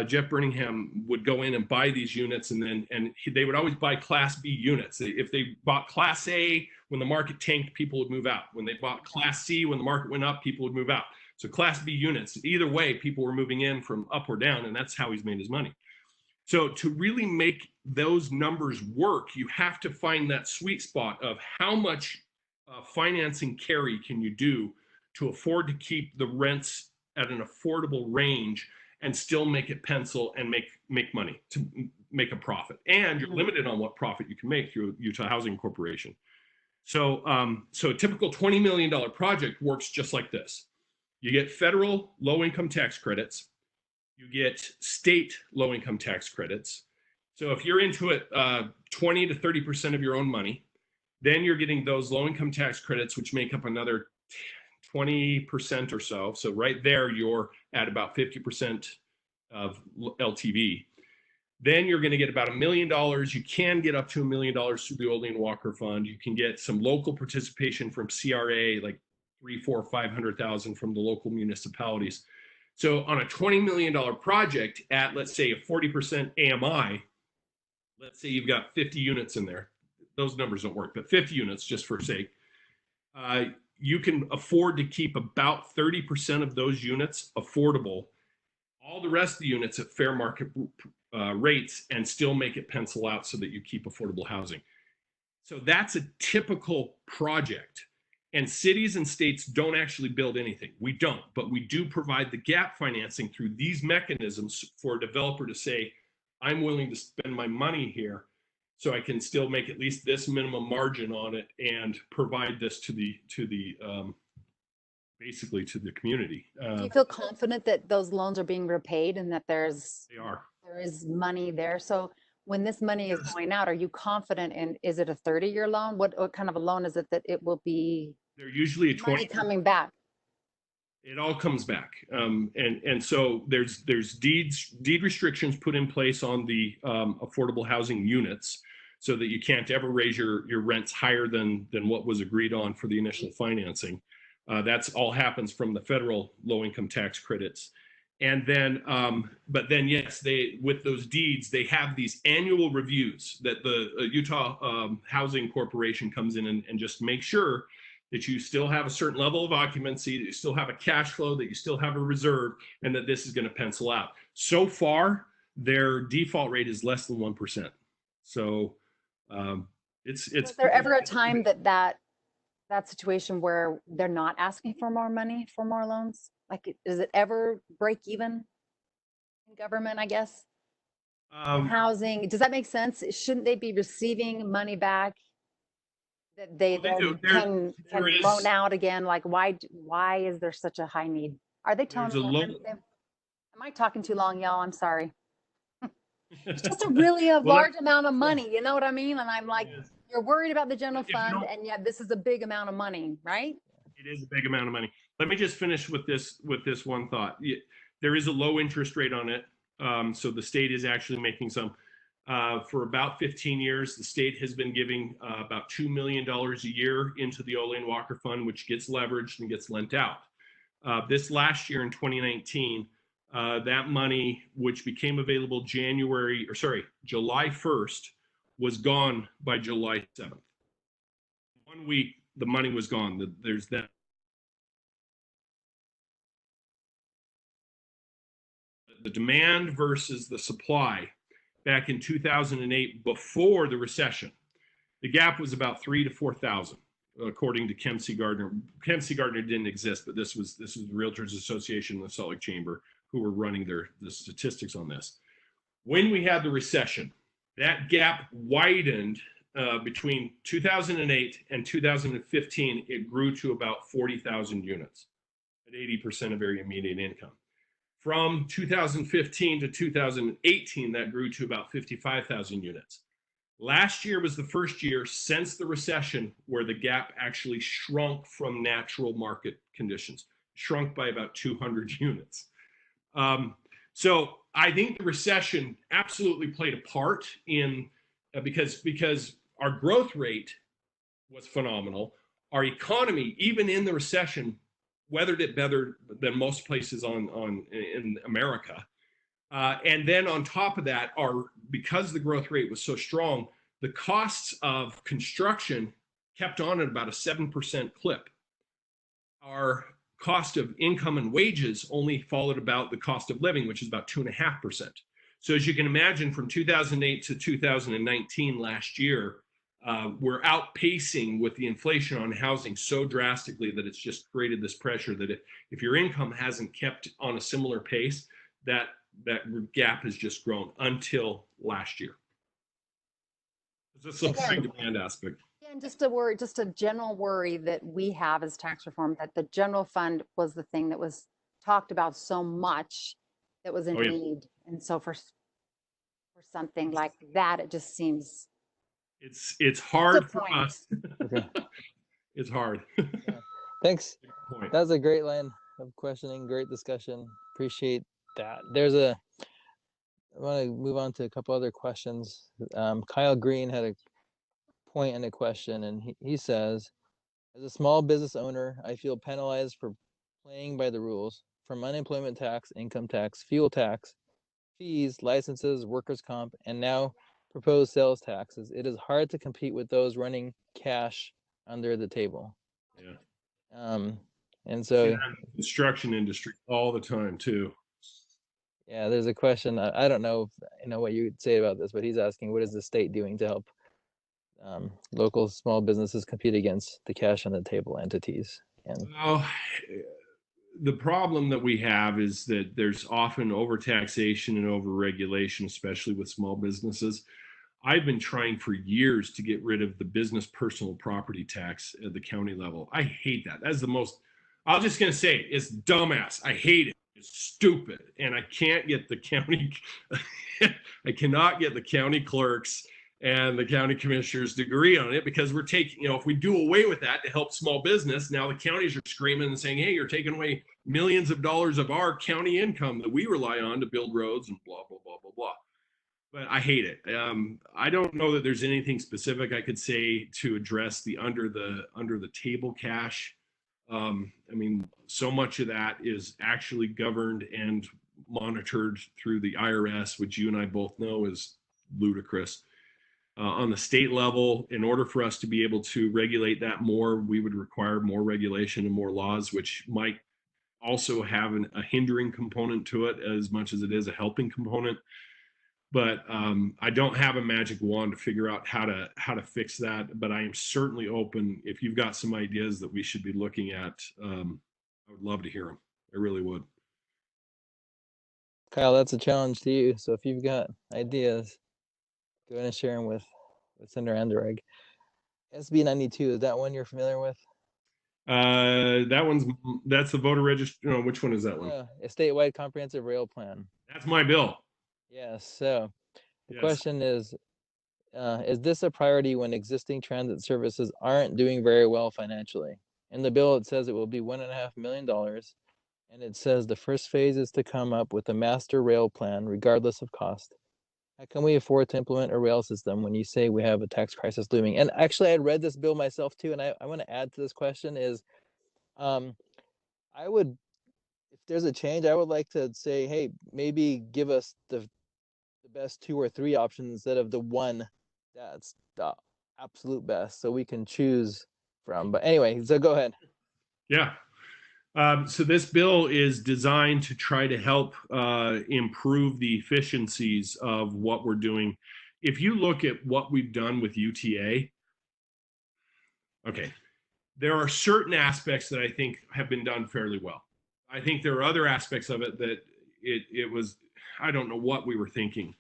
Jeff Birmingham would go in and buy these units, and they would always buy Class B units. If they bought Class A when the market tanked, people would move out. When they bought Class C when the market went up, people would move out. So Class B units, either way, people were moving in from up or down, and that's how he's made his money. So to really make those numbers work, you have to find that sweet spot of how much financing carry can you do to afford to keep the rents at an affordable range and still make it pencil and make money, to make a profit. And you're limited on what profit you can make through Utah Housing Corporation. So, so a typical $20 million project works just like this. You get federal low-income tax credits. You get state low-income tax credits. So if you're into it 20 to 30% of your own money, then you're getting those low-income tax credits, which make up another 20% or so. So right there, you're at about 50% of LTV. Then you're going to get about $1 million. You can get up to $1 million through the Olean Walker Fund. You can get some local participation from CRA, like 300,000, 400,000, 500,000 from the local municipalities. So on a $20 million project at, let's say, a 40% AMI, let's say you've got 50 units in there. Those numbers don't work, but 50 units just for sake. You can afford to keep about 30% of those units affordable, all the rest of the units at fair market rates, and still make it pencil out so that you keep affordable housing. So that's a typical project. And cities and states don't actually build anything. We don't, but we do provide the gap financing through these mechanisms for a developer to say, I'm willing to spend my money here so I can still make at least this minimum margin on it and provide this to the basically to the community. Do you feel confident that those loans are being repaid and that there is money there? So when this money is going out, are you confident in, is it a 30-year loan? What kind of a loan is it that it will be? They're usually a 20 coming back. It all comes back. And so there's deed restrictions put in place on the affordable housing units so that you can't ever raise your rents higher than what was agreed on for the initial financing. That's all happens from the federal low-income tax credits. And then, but then yes, with those deeds, they have these annual reviews that the Utah Housing Corporation comes in and just makes sure that you still have a certain level of occupancy, that you still have a cash flow, that you still have a reserve, and that this is going to pencil out. So far, their default rate is less than 1%. So it's. Was there ever a time that situation where they're not asking for more money, for more loans? Like, does it ever break even in government, I guess? Housing, does that make sense? Shouldn't they be receiving money back that they can loan out again? Like, why is there such a high need? Are they telling me? Am I talking too long, y'all? I'm sorry. It's just a large amount of money. You know what I mean? And I'm like, you're worried about the general fund, and yet this is a big amount of money, right? It is a big amount of money. Let me just finish with this one thought. There is a low interest rate on it. So the state is actually making some. For about 15 years, the state has been giving about $2 million a year into the Olean Walker Fund, which gets leveraged and gets lent out. This last year in 2019, that money, which became available July 1st, was gone by July 7th. 1 week, the money was gone. There's that. The demand versus the supply back in 2008, before the recession, the gap was about 3,000 to 4,000, according to Kempsey Gardner. Kempsey Gardner didn't exist, but this was the Realtors Association of the Salt Lake Chamber who were running the statistics on this. When we had the recession, that gap widened between 2008 and 2015, it grew to about 40,000 units at 80% of area median income. From 2015 to 2018, that grew to about 55,000 units. Last year was the first year since the recession where the gap actually shrunk from natural market conditions, shrunk by about 200 units. So I think the recession absolutely played a part in because our growth rate was phenomenal. Our economy, even in the recession, weathered it better than most places in America. And then on top of that, because the growth rate was so strong, the costs of construction kept on at about a 7% clip. Our cost of income and wages only followed about the cost of living, which is about 2.5%. So as you can imagine, from 2008 to 2019 last year, we're outpacing with the inflation on housing so drastically that it's just created this pressure that if your income hasn't kept on a similar pace, that gap has just grown until last year. It's a supply and demand aspect. Yeah, and just a worry, just a general worry that we have as tax reform, that the general fund was the thing that was talked about so much that was in need. And so for something like that, it just seems it's hard for us. Okay. It's hard. Yeah. Thanks. That's a great line of questioning. Great discussion. Appreciate that. I want to move on to a couple other questions. Kyle Green had a point and a question, and he says, as a small business owner, I feel penalized for playing by the rules, from unemployment tax, income tax, fuel tax, fees, licenses, workers' comp, and now proposed sales taxes. It is hard to compete with those running cash under the table. Yeah. And so construction industry all the time too. Yeah, there's a question. I don't know what you would say about this, but he's asking, what is the state doing to help local small businesses compete against the cash on the table entities? And well, the problem that we have is that there's often overtaxation and overregulation, especially with small businesses. I've been trying for years to get rid of the business personal property tax at the county level. I hate that. That's the most, I'm just going to say it, it's dumbass. I hate it. It's stupid. And I can't get the county, I cannot get the county clerks and the county commissioners to agree on it, because we're taking, if we do away with that to help small business, now the counties are screaming and saying, hey, you're taking away millions of dollars of our county income that we rely on to build roads and blah, blah, blah, blah, blah. But I hate it. I don't know that there's anything specific I could say to address the under the table cash. I mean, so much of that is actually governed and monitored through the IRS, which you and I both know is ludicrous. On the state level, in order for us to be able to regulate that more, we would require more regulation and more laws, which might also have a hindering component to it as much as it is a helping component. But I don't have a magic wand to figure out how to fix that. But I am certainly open. If you've got some ideas that we should be looking at, I would love to hear them. I really would. Kyle, that's a challenge to you. So if you've got ideas, go ahead and share them with Senator Anderegg. SB 92, is that one you're familiar with? That's the voter register. No, which one is that one? A statewide comprehensive rail plan. That's my bill. Yes. So the question is this a priority when existing transit services aren't doing very well financially? In the bill, it says it will be $1.5 million. And it says the first phase is to come up with a master rail plan, regardless of cost. How can we afford to implement a rail system when you say we have a tax crisis looming? And actually, I read this bill myself too, and I want to add to this question is, I would, if there's a change, I would like to say, hey, maybe give us the best 2 or 3 options instead of the one that's the absolute best, so we can choose from. But anyway, so go ahead. Yeah. So this bill is designed to try to help improve the efficiencies of what we're doing. If you look at what we've done with UTA, okay, there are certain aspects that I think have been done fairly well. I think there are other aspects of it that it was, I don't know what we were thinking.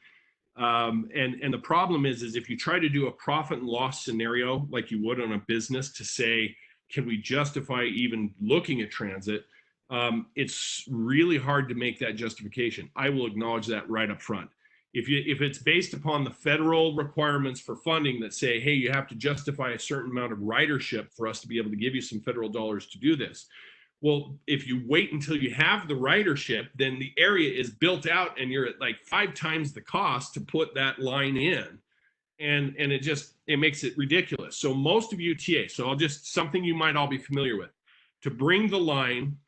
And the problem is if you try to do a profit and loss scenario like you would on a business to say, can we justify even looking at transit? It's really hard to make that justification. I will acknowledge that right up front. If it's based upon the federal requirements for funding that say, hey, you have to justify a certain amount of ridership for us to be able to give you some federal dollars to do this. Well, if you wait until you have the ridership, then the area is built out and you're at like 5 times the cost to put that line in. And it makes it ridiculous. So most of UTA, so something you might all be familiar with, to bring the line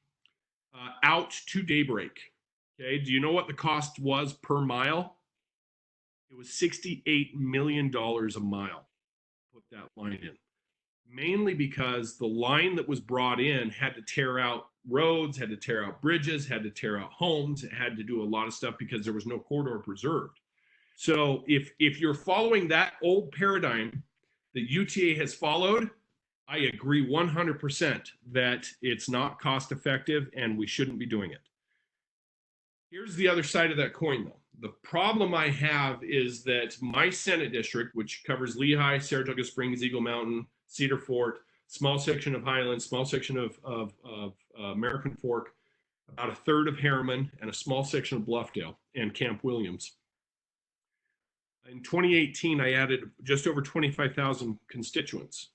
out to Daybreak. Okay, do you know what the cost was per mile? It was $68 million a mile to put that line in. Mainly because the line that was brought in had to tear out roads, had to tear out bridges, had to tear out homes, it had to do a lot of stuff because there was no corridor preserved. So if you're following that old paradigm that UTA has followed, I agree 100% that it's not cost effective and we shouldn't be doing it. Here's the other side of that coin, though. The problem I have is that my Senate district, which covers Lehigh, Saratoga Springs, Eagle Mountain, Cedar Fort, small section of Highlands, small section of American Fork, about a third of Harriman, and a small section of Bluffdale and Camp Williams. In 2018, I added just over 25,000 constituents.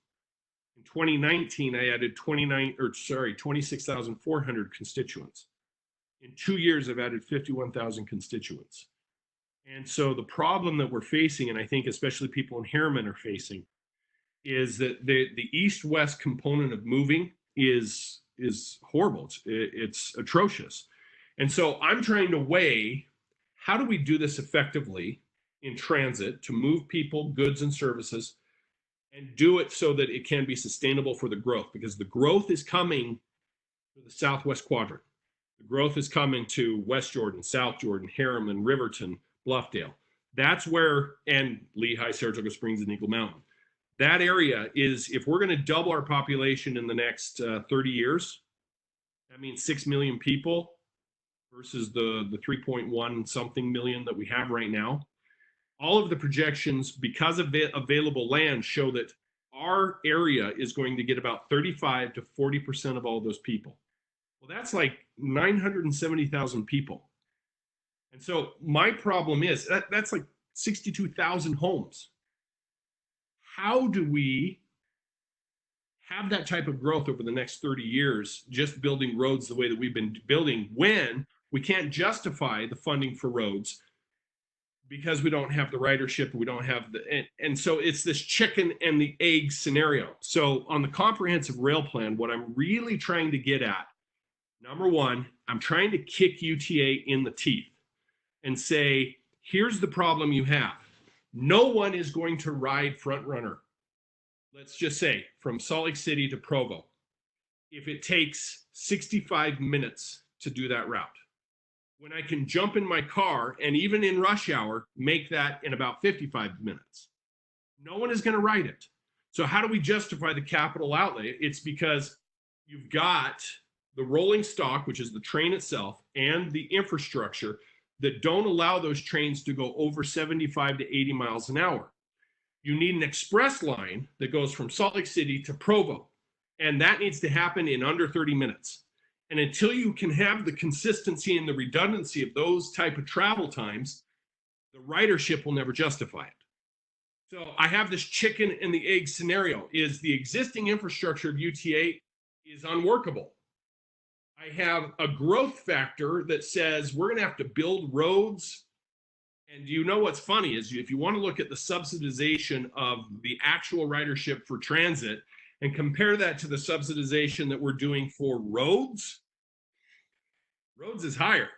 In 2019, I added 26,400 constituents. In 2 years, I've added 51,000 constituents. And so the problem that we're facing, and I think especially people in Harriman are facing, is that the east-west component of moving is horrible. It's atrocious. And so I'm trying to weigh, how do we do this effectively in transit to move people, goods, and services, and do it so that it can be sustainable for the growth? Because the growth is coming to the southwest quadrant. The growth is coming to West Jordan, South Jordan, Harriman, Riverton, Bluffdale. That's where, and Lehigh, Saratoga Springs, and Eagle Mountain. That area is, if we're going to double our population in the next 30 years, that means 6 million people versus the 3.1 something million that we have right now. All of the projections, because of the available land, show that our area is going to get about 35 to 40% of all those people. Well, that's like 970,000 people. And so my problem is that's like 62,000 homes. How do we have that type of growth over the next 30 years, just building roads the way that we've been building, when we can't justify the funding for roads because we don't have the ridership, we don't have and so it's this chicken and the egg scenario. So on the comprehensive rail plan, what I'm really trying to get at, number one, I'm trying to kick UTA in the teeth and say, here's the problem you have. No one is going to ride front runner, let's just say, from Salt Lake City to Provo, if it takes 65 minutes to do that route. When I can jump in my car and even in rush hour, make that in about 55 minutes. No one is going to ride it. So how do we justify the capital outlay? It's because you've got the rolling stock, which is the train itself, and the infrastructure that don't allow those trains to go over 75 to 80 miles an hour. You need an express line that goes from Salt Lake City to Provo, and that needs to happen in under 30 minutes. And until you can have the consistency and the redundancy of those type of travel times, the ridership will never justify it. So I have this chicken and the egg scenario. Is the existing infrastructure of UTA is unworkable. I have a growth factor that says we're going to have to build roads. And you know what's funny is if you want to look at the subsidization of the actual ridership for transit and compare that to the subsidization that we're doing for roads, roads is higher.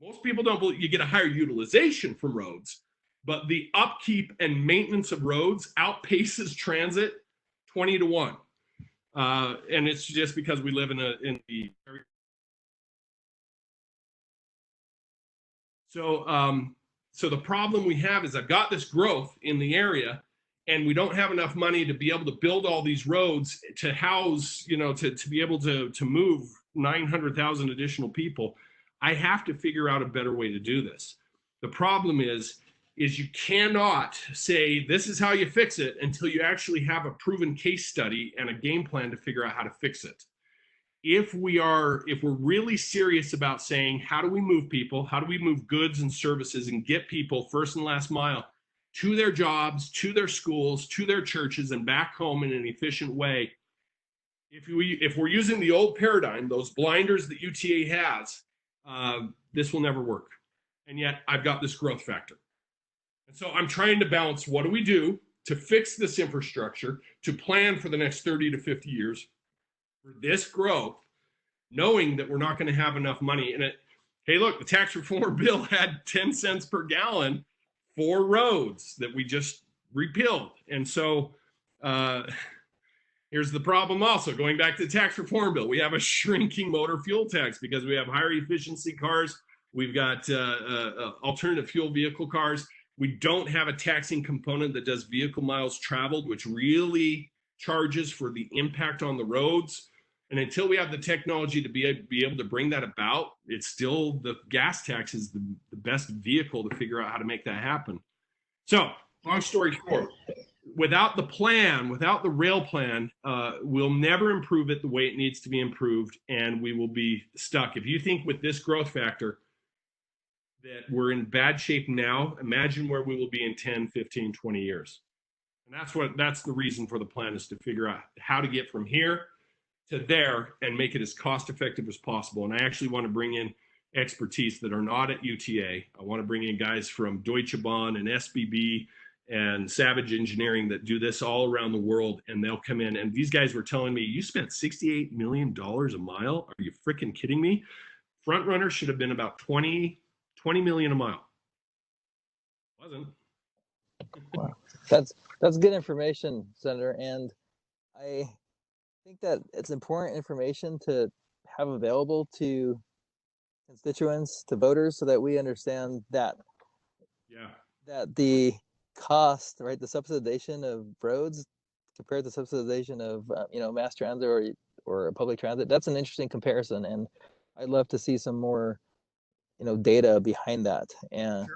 Most people don't believe you get a higher utilization from roads, but the upkeep and maintenance of roads outpaces transit 20 to 1. And it's just because we live in the area. So the problem we have is I've got this growth in the area, and we don't have enough money to be able to build all these roads to house, to be able to move 900,000 additional people. I have to figure out a better way to do this. The problem is is you cannot say this is how you fix it until you actually have a proven case study and a game plan to figure out how to fix it. If we're really serious about saying, how do we move people, how do we move goods and services and get people first and last mile to their jobs, to their schools, to their churches, and back home in an efficient way, if we're using the old paradigm, those blinders that UTA has, this will never work. And yet I've got this growth factor. And so I'm trying to balance, what do we do to fix this infrastructure, to plan for the next 30 to 50 years for this growth, knowing that we're not going to have enough money in it. Hey, look, the tax reform bill had 10 cents per gallon for roads that we just repealed. And so here's the problem also, going back to the tax reform bill, we have a shrinking motor fuel tax because we have higher efficiency cars. We've got alternative fuel vehicle cars. We don't have a taxing component that does vehicle miles traveled, which really charges for the impact on the roads. And until we have the technology to be able to bring that about, it's still, the gas tax is the best vehicle to figure out how to make that happen. So, long story short, without the plan, without the rail plan, we'll never improve it the way it needs to be improved, and we will be stuck. If you think with this growth factor that we're in bad shape now, imagine where we will be in 10, 15, 20 years. And that's the reason for the plan, is to figure out how to get from here to there and make it as cost effective as possible. And I actually want to bring in expertise that are not at UTA. I want to bring in guys from Deutsche Bahn and SBB and Savage Engineering that do this all around the world, and they'll come in. And these guys were telling me, you spent $68 million a mile? Are you freaking kidding me? Front runner should have been about 20 million a mile. Wasn't. Wow. That's good information, Senator. And I think that it's important information to have available to constituents, to voters, so that we understand that the cost, right, the subsidization of roads compared to subsidization of mass transit or public transit, that's an interesting comparison, and I'd love to see some more data behind that. And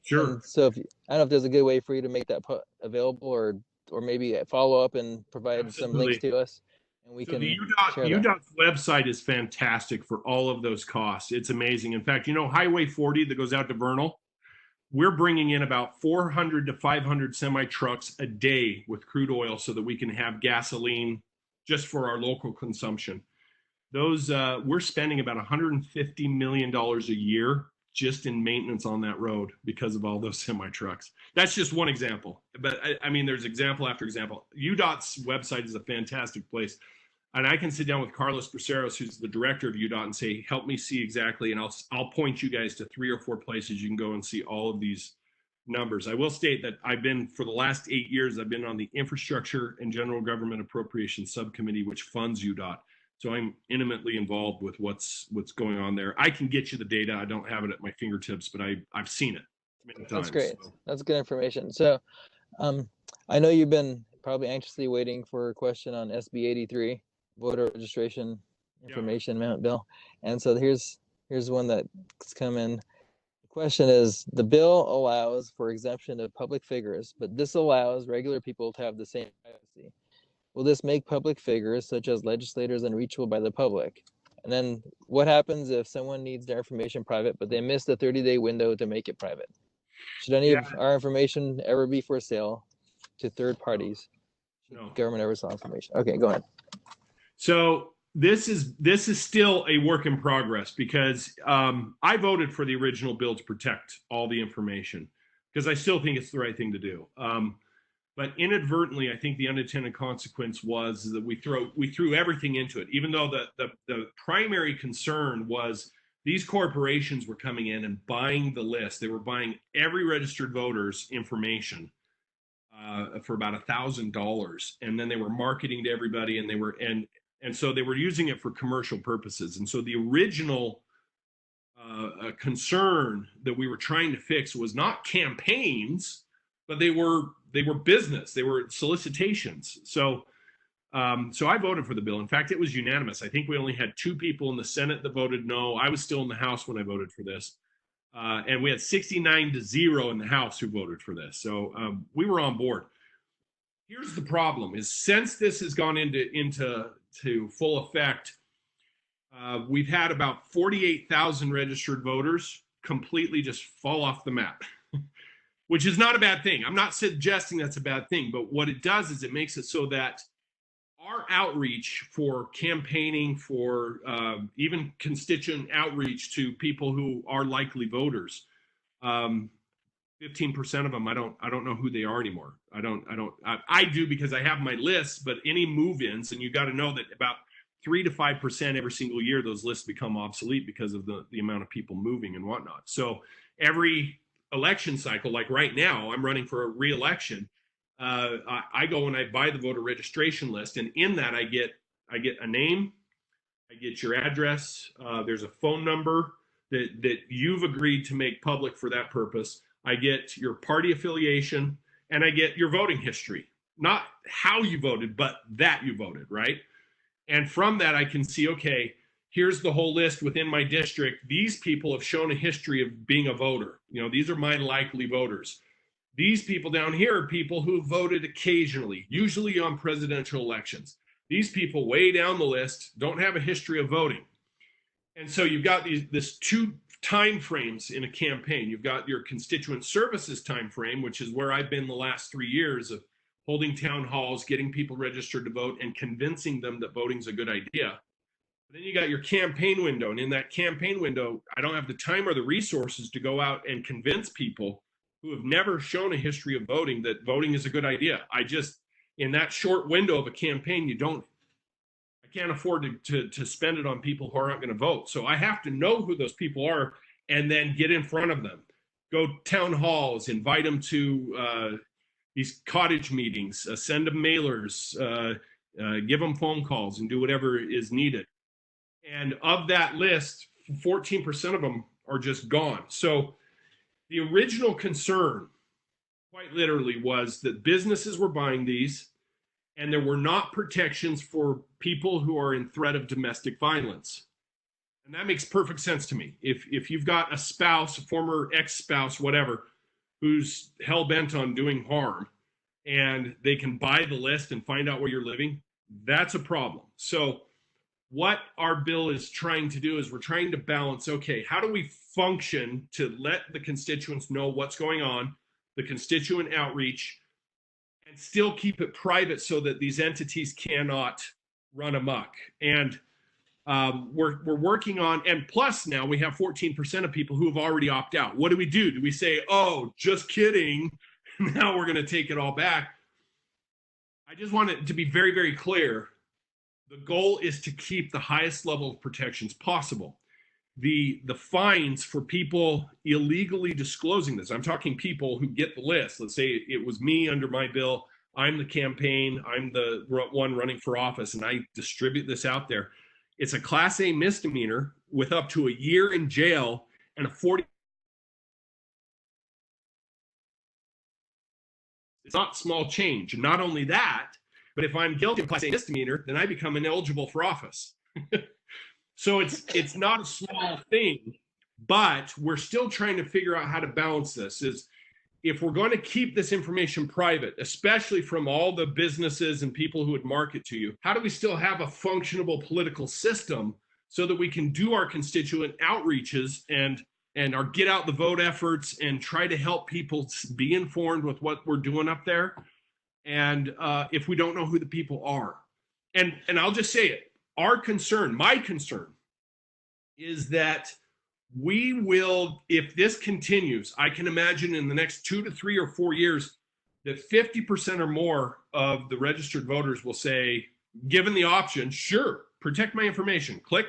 sure. And so I don't know if there's a good way for you to make that available, or maybe follow up and provide some links to us, and we can share that. UDOT's website is fantastic for all of those costs. It's amazing. In fact, Highway 40 that goes out to Vernal, we're bringing in about 400 to 500 semi trucks a day with crude oil so that we can have gasoline just for our local consumption. Those we're spending about $150 million a year just in maintenance on that road because of all those semi trucks. That's just one example, but I mean, there's example after example. UDOT's website is a fantastic place, and I can sit down with Carlos Braceros, who's the director of UDOT, and say, help me see exactly, and I'll point you guys to 3 or 4 places you can go and see all of these numbers. I will state that for the last 8 years, I've been on the Infrastructure and General Government Appropriations Subcommittee, which funds UDOT. So I'm intimately involved with what's going on there. I can get you the data. I don't have it at my fingertips, but I've seen it many times. That's great. So. That's good information. So I know you've been probably anxiously waiting for a question on SB 83, voter registration information amendment bill. And so here's one that's come in. The question is, the bill allows for exemption of public figures, but disallows regular people to have the same privacy. Will this make public figures, such as legislators, unreachable by the public? And then what happens if someone needs their information private, but they missed the 30-day window to make it private? Should any of our information ever be for sale to third parties? No. Government ever sell information? Okay, go ahead. So this is still a work in progress, because I voted for the original bill to protect all the information, because I still think it's the right thing to do. But inadvertently, I think the unintended consequence was that we threw everything into it, even though the primary concern was these corporations were coming in and buying the list. They were buying every registered voter's information for about $1,000, and then they were marketing to everybody, and so they were using it for commercial purposes. And so the original concern that we were trying to fix was not campaigns, but they were business. They were solicitations. So I voted for the bill. In fact, it was unanimous. I think we only had 2 people in the Senate that voted no. I was still in the House when I voted for this. And we had 69-0 in the House who voted for this. So we were on board. Here's the problem: is since this has gone into full effect, we've had about 48,000 registered voters completely just fall off the map, which is not a bad thing. I'm not suggesting that's a bad thing, but what it does is it makes it so that our outreach for campaigning, for even constituent outreach to people who are likely voters, 15% of them, I don't know who they are anymore. I do because I have my lists, but any move-ins, and you got to know that about 3 to 5% every single year, those lists become obsolete because of the amount of people moving and whatnot. So every election cycle, like right now, I'm running for a re-election. I go and I buy the voter registration list, and in that I get a name, I get your address. There's a phone number that you've agreed to make public for that purpose. I get your party affiliation, and I get your voting history. Not how you voted, but that you voted, right? And from that, I can see, okay, here's the whole list within my district. These people have shown a history of being a voter. You know, these are my likely voters. These people down here are people who voted occasionally, usually on presidential elections. These people way down the list don't have a history of voting. And so you've got this two time frames in a campaign. You've got your constituent services time frame, which is where I've been the last 3 years of holding town halls, getting people registered to vote, and convincing them that voting's a good idea. Then you got your campaign window. And in that campaign window, I don't have the time or the resources to go out and convince people who have never shown a history of voting that voting is a good idea. In that short window of a campaign, I can't afford to spend it on people who aren't going to vote. So I have to know who those people are and then get in front of them. Go town halls, invite them to these cottage meetings, send them mailers, give them phone calls, and do whatever is needed. And of that list, 14% of them are just gone. So the original concern, quite literally, was that businesses were buying these and there were not protections for people who are in threat of domestic violence. And that makes perfect sense to me. If you've got a spouse, a former ex-spouse, whatever, who's hell-bent on doing harm, and they can buy the list and find out where you're living, that's a problem. So what our bill is trying to do is we're trying to balance, okay, how do we function to let the constituents know what's going on, the constituent outreach, and still keep it private so that these entities cannot run amok. And we're working on, and plus now we have 14% of people who have already opted out. What do? Do we say, oh, just kidding, now we're going to take it all back? I just want it to be very, very clear. The goal is to keep the highest level of protections possible. The fines for people illegally disclosing this, I'm talking people who get the list. Let's say it was me under my bill. I'm the campaign. I'm the one running for office, and I distribute this out there. It's a Class A misdemeanor with up to a year in jail and a 40. It's not small change. Not only that, but if I'm guilty of Class A misdemeanor, then I become ineligible for office. So it's not a small thing, but we're still trying to figure out how to balance this. Is if we're going to keep this information private, especially from all the businesses and people who would market to you, how do we still have a functionable political system so that we can do our constituent outreaches and our get out the vote efforts and try to help people be informed with what we're doing up there? And if we don't know who the people are, and I'll just say it, my concern is that we will, if this continues, I can imagine in the next 2 to 3 or 4 years that 50% or more of the registered voters will say, given the option, sure, protect my information. Click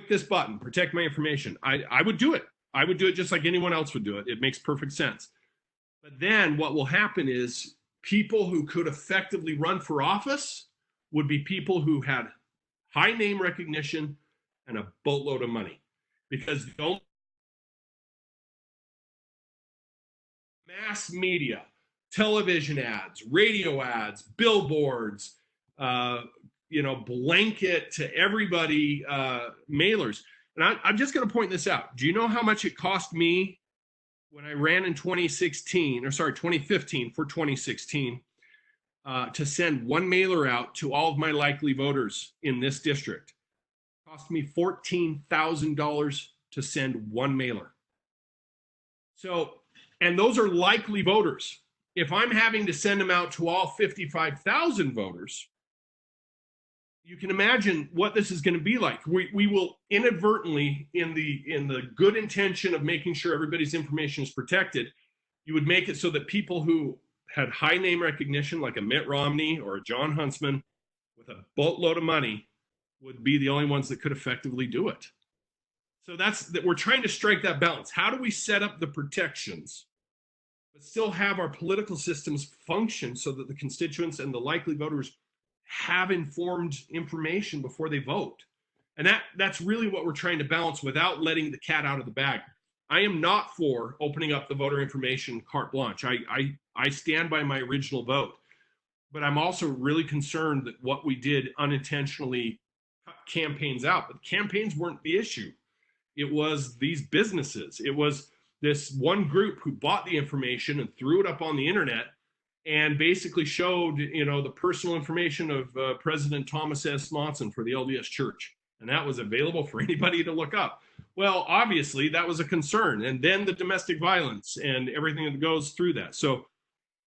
this button, protect my information. I would do it. I would do it just like anyone else would do it. It makes perfect sense. But then what will happen is people who could effectively run for office would be people who had high name recognition and a boatload of money. Because mass media, television ads, radio ads, billboards, blanket to everybody mailers. And I'm just going to point this out. Do you know how much it cost me when I ran in 2015 for 2016 to send one mailer out to all of my likely voters in this district? It cost me $14,000 to send one mailer. So, and those are likely voters. If I'm having to send them out to all 55,000 voters, you can imagine what this is going to be like. We will inadvertently, in the good intention of making sure everybody's information is protected, you would make it so that people who had high name recognition, like a Mitt Romney or a John Huntsman with a boatload of money, would be the only ones that could effectively do it. So that's that. We're trying to strike that balance. How do we set up the protections but still have our political systems function so that the constituents and the likely voters have informed information before they vote? And that's really what we're trying to balance without letting the cat out of the bag. I am not for opening up the voter information carte blanche. I stand by my original vote, but I'm also really concerned that what we did unintentionally cut campaigns out. But campaigns weren't the issue. It was these businesses. It was this one group who bought the information and threw it up on the internet and basically showed, the personal information of President Thomas S. Monson for the LDS Church. And that was available for anybody to look up. Well, obviously, that was a concern. And then the domestic violence and everything that goes through that. So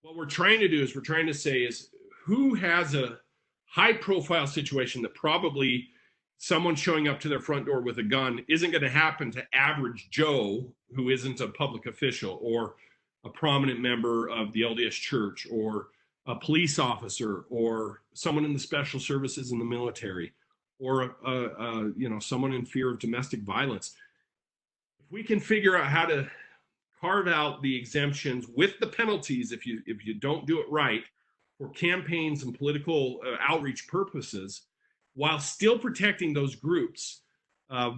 what we're trying to do is we're trying to say is who has a high-profile situation that probably someone showing up to their front door with a gun isn't going to happen to average Joe, who isn't a public official or a prominent member of the LDS Church or a police officer or someone in the special services in the military or someone in fear of domestic violence. If we can figure out how to carve out the exemptions with the penalties if you don't do it right for campaigns and political outreach purposes, while still protecting those groups,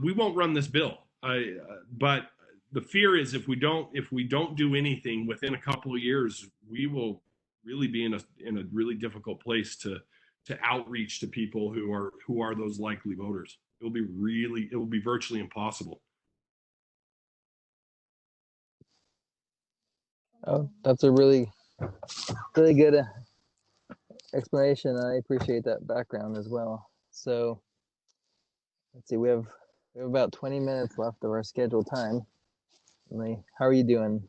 we won't run this bill. But the fear is if we don't do anything within a couple of years, we will really be in a really difficult place to outreach to people who are those likely voters. It will be virtually impossible. Oh, that's a really, really good explanation. I appreciate that background as well. So let's see, we have about 20 minutes left of our scheduled time. Emily, how are you doing?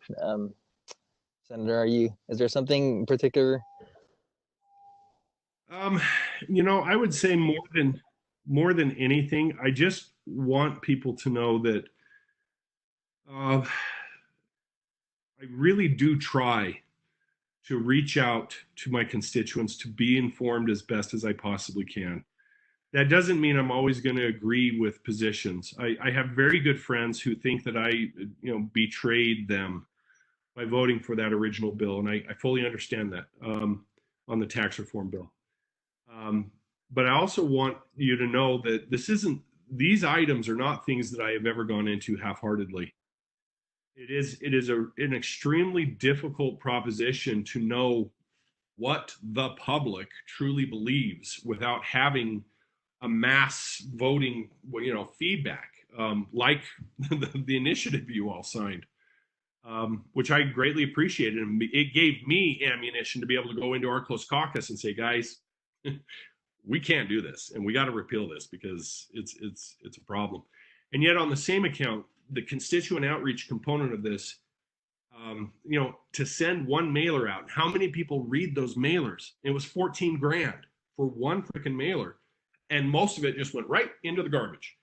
Senator, is there something in particular? I would say more than anything, I just want people to know that I really do try to reach out to my constituents to be informed as best as I possibly can. That doesn't mean I'm always going to agree with positions. I have very good friends who think that I, betrayed them by voting for that original bill, and I fully understand that on the tax reform bill. But I also want you to know that these items are not things that I have ever gone into half-heartedly. It is an extremely difficult proposition to know what the public truly believes without having a mass voting, feedback, like the initiative you all signed, which I greatly appreciated. And it gave me ammunition to be able to go into our close caucus and say, guys, we can't do this, and we got to repeal this because it's a problem. And yet, on the same account, the constituent outreach component of this, to send one mailer out, how many people read those mailers? It was $14,000 for one freaking mailer. And most of it just went right into the garbage.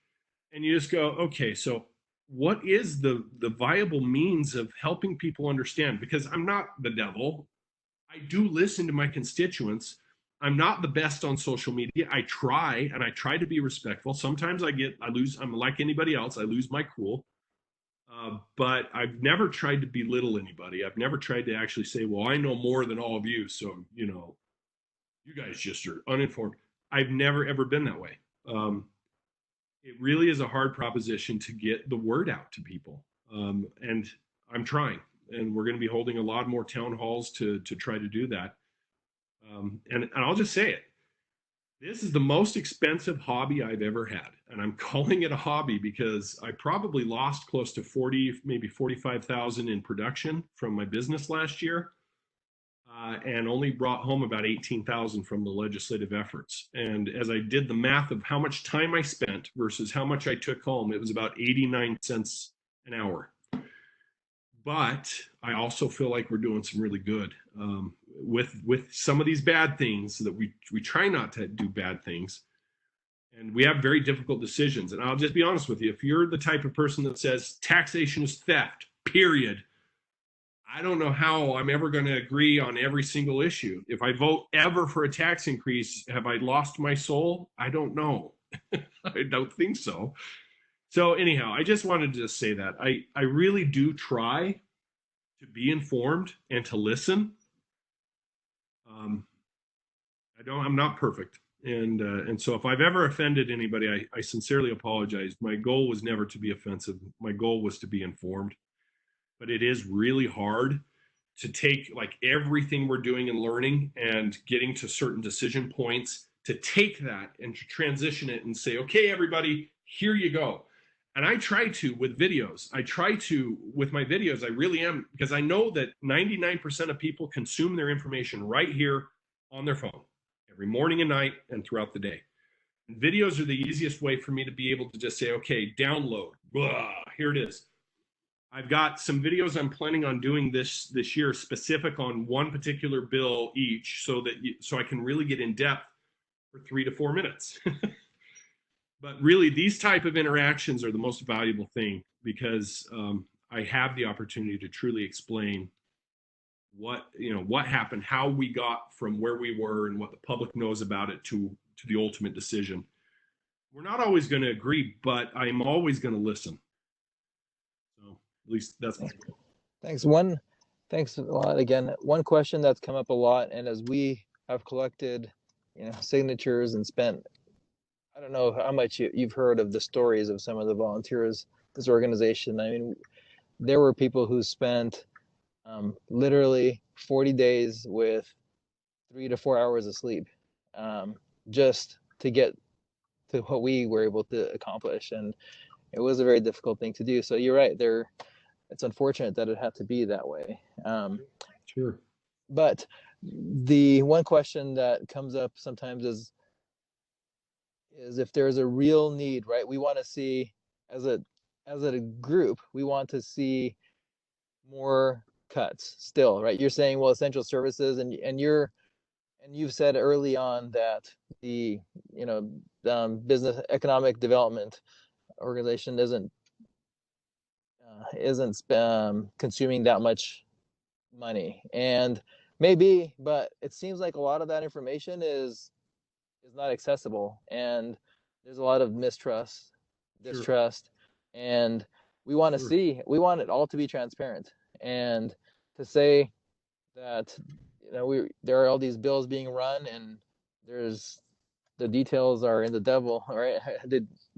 And you just go, okay, so what is the viable means of helping people understand? Because I'm not the devil. I do listen to my constituents. I'm not the best on social media. I try to be respectful. Sometimes I'm like anybody else. I lose my cool. But I've never tried to belittle anybody. I've never tried to actually say, well, I know more than all of you. So, you guys just are uninformed. I've never, ever been that way. It really is a hard proposition to get the word out to people. And I'm trying. And we're going to be holding a lot more town halls to try to do that. And I'll just say it. This is the most expensive hobby I've ever had. And I'm calling it a hobby because I probably lost close to 40, maybe 45,000 in production from my business last year. And only brought home about 18,000 from the legislative efforts. And as I did the math of how much time I spent versus how much I took home, it was about 89 cents an hour. But I also feel like we're doing some really good with some of these bad things that we try not to do bad things. And we have very difficult decisions. And I'll just be honest with you. If you're the type of person that says taxation is theft, period, I don't know how I'm ever going to agree on every single issue. If I vote ever for a tax increase, have I lost my soul? I don't know. I don't think so. So anyhow, I just wanted to say that I really do try to be informed and to listen. I'm not perfect. And so if I've ever offended anybody, I sincerely apologize. My goal was never to be offensive. My goal was to be informed. But it is really hard to take like everything we're doing and learning and getting to certain decision points, to take that and to transition it and say, okay, everybody, here you go. And I try to with videos. With my videos, I really am, because I know that 99% of people consume their information right here on their phone every morning and night and throughout the day. And videos are the easiest way for me to be able to just say, okay, download, blah, here it is. I've got some videos I'm planning on doing this year specific on one particular bill each, so I can really get in depth for 3 to 4 minutes. But really, these type of interactions are the most valuable thing, because I have the opportunity to truly explain what happened, how we got from where we were, and what the public knows about it to the ultimate decision. We're not always going to agree, but I'm always going to listen. So at least that's my goal. Thanks a lot. Again, one question that's come up a lot, and as we have collected, signatures and spent, I don't know how much you've heard of the stories of some of the volunteers, this organization. I mean, there were people who spent literally 40 days with 3 to 4 hours of sleep, just to get to what we were able to accomplish. And it was a very difficult thing to do. So you're right, it's unfortunate that it had to be that way. Sure. But the one question that comes up sometimes is if there's a real need, right? We want to see, as a group, we want to see more cuts still, right? You're saying, well, essential services, and you've said early on that the business economic development organization isn't consuming that much money, and maybe, but it seems like a lot of that information is not accessible, and there's a lot of distrust, sure. And we want to see, we want it all to be transparent, and to say that there are all these bills being run, and there's the details are in the devil, right?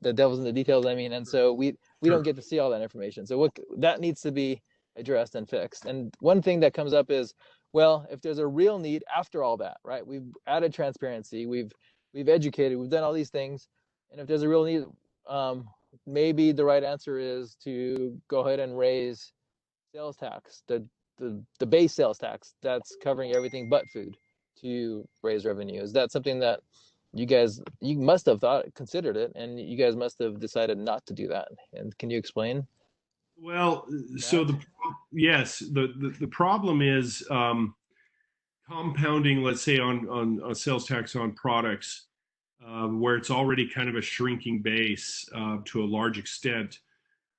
The devil's in the details, I mean, and so we don't get to see all that information. So what that needs to be addressed and fixed. And one thing that comes up is, well, if there's a real need after all that, right? We've added transparency, we've educated, we've done all these things, and if there's a real need, maybe the right answer is to go ahead and raise sales tax, the base sales tax that's covering everything but food, to raise revenue. Is that something that you must have considered it, and you guys must have decided not to do that? And can you explain? Well, so the problem is compounding, let's say, on sales tax on products, where it's already kind of a shrinking base to a large extent.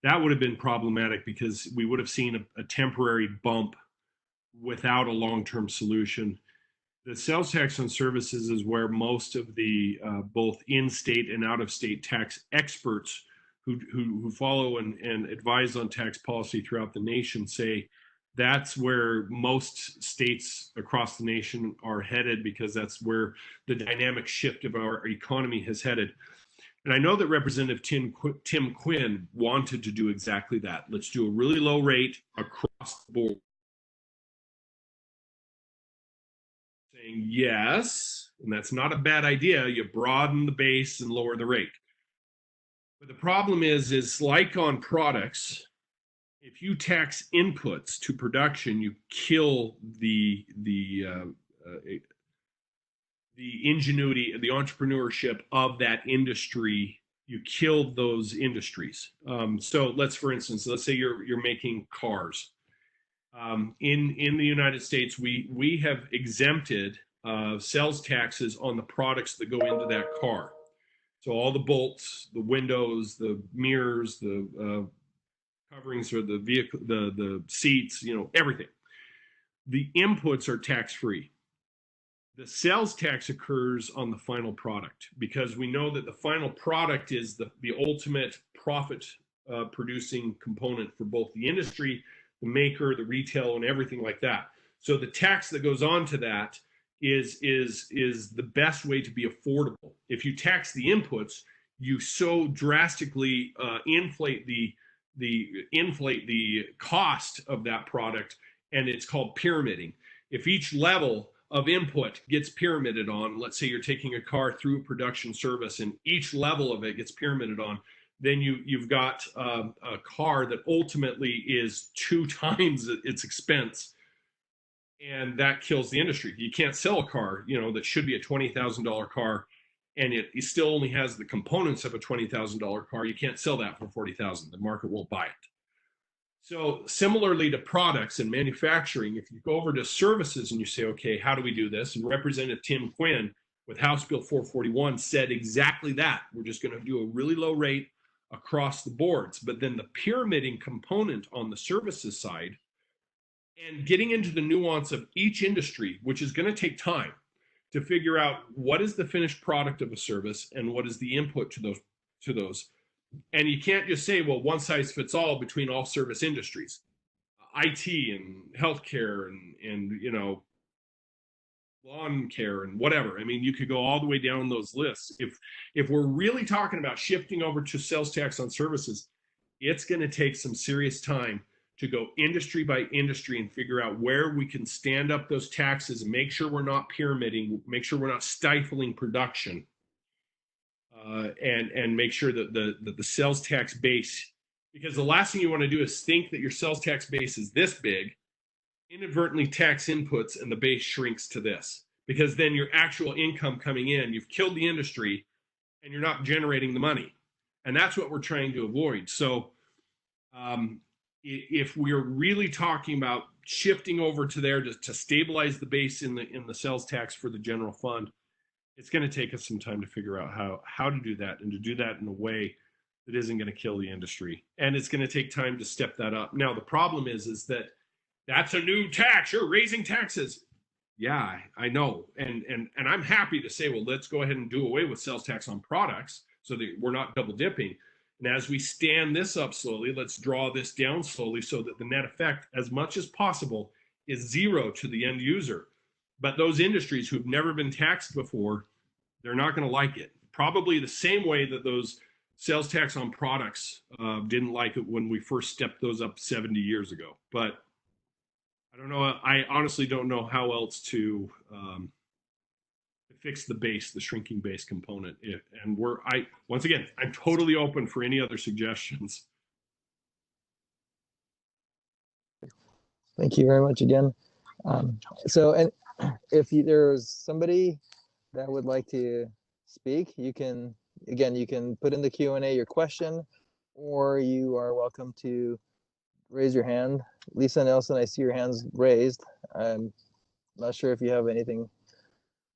That would have been problematic, because we would have seen a temporary bump without a long-term solution. The sales tax on services is where most of the both in-state and out-of-state tax experts who follow and advise on tax policy throughout the nation say that's where most states across the nation are headed, because that's where the dynamic shift of our economy has headed. And I know that Representative Tim Quinn wanted to do exactly that. Let's do a really low rate across the board. saying yes, and that's not a bad idea. You broaden the base and lower the rate. But the problem is like on products, if you tax inputs to production, you kill the ingenuity, the entrepreneurship of that industry. You kill those industries. So for instance, let's say you're making cars. In the United States, we have exempted sales taxes on the products that go into that car. So all the bolts, the windows, the mirrors, the coverings or the vehicle, the seats, everything. The inputs are tax-free. The sales tax occurs on the final product because we know that the final product is the ultimate profit producing component for both the industry, the maker, the retail, and everything like that. So the tax that goes on to that is the best way to be affordable. If you tax the inputs, you so drastically inflate the cost of that product, and it's called pyramiding. If each level of input gets pyramided on, let's say you're taking a car through a production service and each level of it gets pyramided on, then you've got a car that ultimately is 2 times its expense, and that kills the industry. You can't sell a car, that should be a $20,000 car, and it still only has the components of a $20,000 car. You can't sell that for $40,000. The market won't buy it. So similarly to products and manufacturing, if you go over to services and you say, okay, how do we do this? And Representative Tim Quinn with House Bill 441 said exactly that. We're just going to do a really low rate across the boards. But then the pyramiding component on the services side and getting into the nuance of each industry, which is going to take time to figure out what is the finished product of a service and what is the input to those. And you can't just say, well, one size fits all between all service industries, IT and healthcare and lawn care and whatever. I mean, you could go all the way down those lists. If we're really talking about shifting over to sales tax on services, it's going to take some serious time to go industry by industry and figure out where we can stand up those taxes and make sure we're not pyramiding, make sure we're not stifling production. And make sure that the sales tax base, because the last thing you want to do is think that your sales tax base is this big, inadvertently tax inputs, and the base shrinks to this, because then your actual income coming in, you've killed the industry and you're not generating the money. And that's what we're trying to avoid. So if we're really talking about shifting over to there to stabilize the base in the sales tax for the general fund, it's going to take us some time to figure out how to do that, and to do that in a way that isn't going to kill the industry. And it's going to take time to step that up. Now, the problem is that that's a new tax. You're raising taxes. Yeah, I know. And I'm happy to say, well, let's go ahead and do away with sales tax on products so that we're not double dipping. And as we stand this up slowly, let's draw this down slowly so that the net effect, as much as possible, is zero to the end user. But those industries who've never been taxed before, they're not going to like it. Probably the same way that those sales tax on products didn't like it when we first stepped those up 70 years ago. But I don't know. I honestly don't know how else to fix the base, the shrinking base component. And once again, I'm totally open for any other suggestions. Thank you very much again. And if there's somebody that would like to speak, you can put in the Q&A your question, or you are welcome to raise your hand. Lisa Nelson, I see your hands raised. I'm not sure if you have anything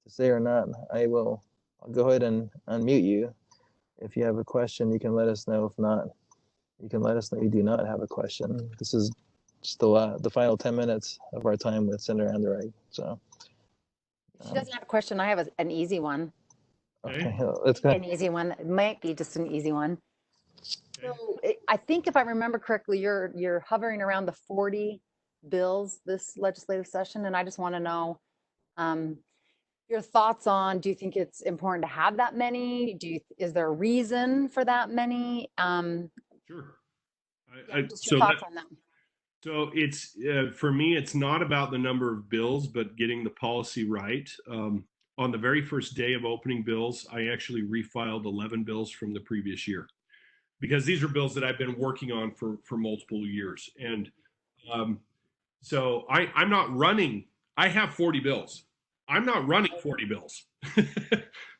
to say or not. I'll go ahead and unmute you. If you have a question, you can let us know. If not, you can let us know you do not have a question. This is just the final 10 minutes of our time with Senator Anderegg. So she doesn't have a question. I have an easy one. Okay, let's go. An easy one. It might be just an easy one. So I think if I remember correctly, you're hovering around the 40 bills this legislative session, and I just want to know your thoughts on, do you think it's important to have that many? Is there a reason for that many? Sure. Just your thoughts on that. So it's for me, it's not about the number of bills, but getting the policy right. On the very first day of opening bills, I actually refiled 11 bills from the previous year because these are bills that I've been working on for multiple years. And um, so I'm not running. I have 40 bills. I'm not running 40 bills,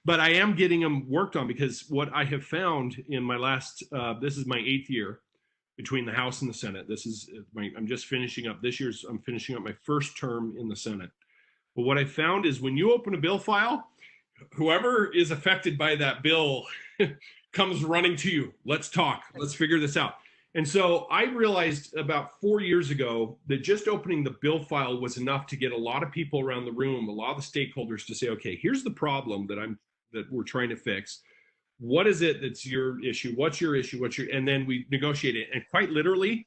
but I am getting them worked on because what I have found in my last, this is my 8th year between the House and the Senate. This is I'm just finishing up this year's, I'm finishing up my first term in the Senate. But what I found is when you open a bill file, whoever is affected by that bill comes running to you. Let's talk. Let's figure this out. And so I realized about 4 years ago that just opening the bill file was enough to get a lot of people around the room, a lot of the stakeholders to say, okay, here's the problem that we're trying to fix. What is it that's your issue? What's your issue? And then we negotiate it. And quite literally,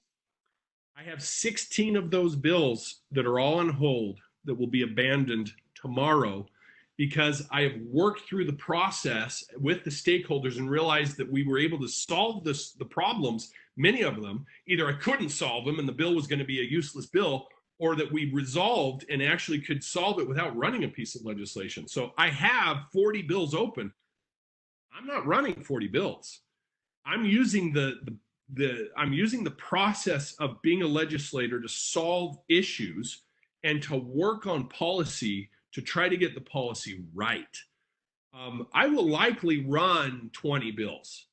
I have 16 of those bills that are all on hold that will be abandoned tomorrow because I have worked through the process with the stakeholders and realized that we were able to solve the problems, many of them. Either I couldn't solve them and the bill was going to be a useless bill, or that we resolved and actually could solve it without running a piece of legislation. So I have 40 bills open. I'm not running 40 bills. I'm using I'm using the process of being a legislator to solve issues and to work on policy to try to get the policy right. I will likely run 20 bills,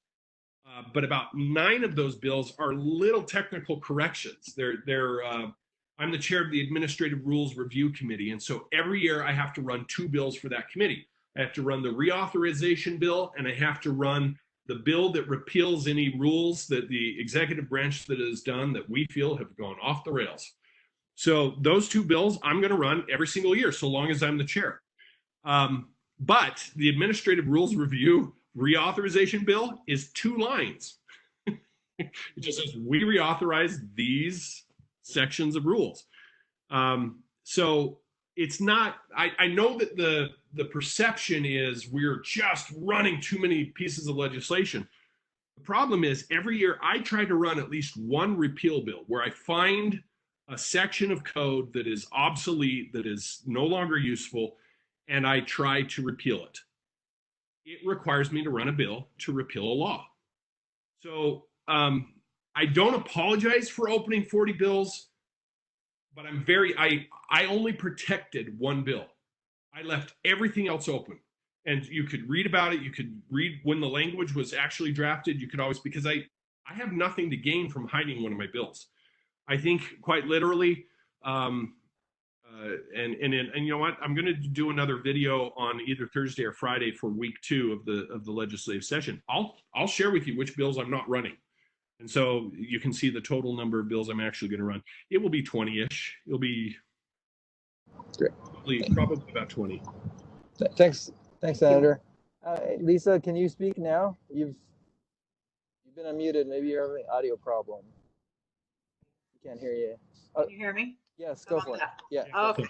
but about 9 of those bills are little technical corrections. I'm the chair of the Administrative Rules Review Committee, and so every year I have to run 2 bills for that committee. I have to run the reauthorization bill, and I have to run the bill that repeals any rules that the executive branch that has done that we feel have gone off the rails. So those 2 bills I'm going to run every single year, so long as I'm the chair. But the Administrative Rules Review reauthorization bill is 2 lines. It just says we reauthorize these sections of rules. So it's not, I know that the perception is we're just running too many pieces of legislation. The problem is every year I try to run at least one repeal bill where I find a section of code that is obsolete, that is no longer useful, and I try to repeal it. It requires me to run a bill to repeal a law. So I don't apologize for opening 40 bills, but I only protected 1 bill. I left everything else open. And you could read about it. You could read when the language was actually drafted. You could always, because I have nothing to gain from hiding one of my bills. I think quite literally, and you know what? I'm going to do another video on either Thursday or Friday for week 2 of the legislative session. I'll share with you which bills I'm not running. And so you can see the total number of bills I'm actually going to run. It will be 20-ish. It'll be probably about 20. Thanks, Senator. Lisa, can you speak now? You've been unmuted. Maybe you're having an audio problem. We can't hear you. Can you hear me? Yes, go for it. Yeah. Okay.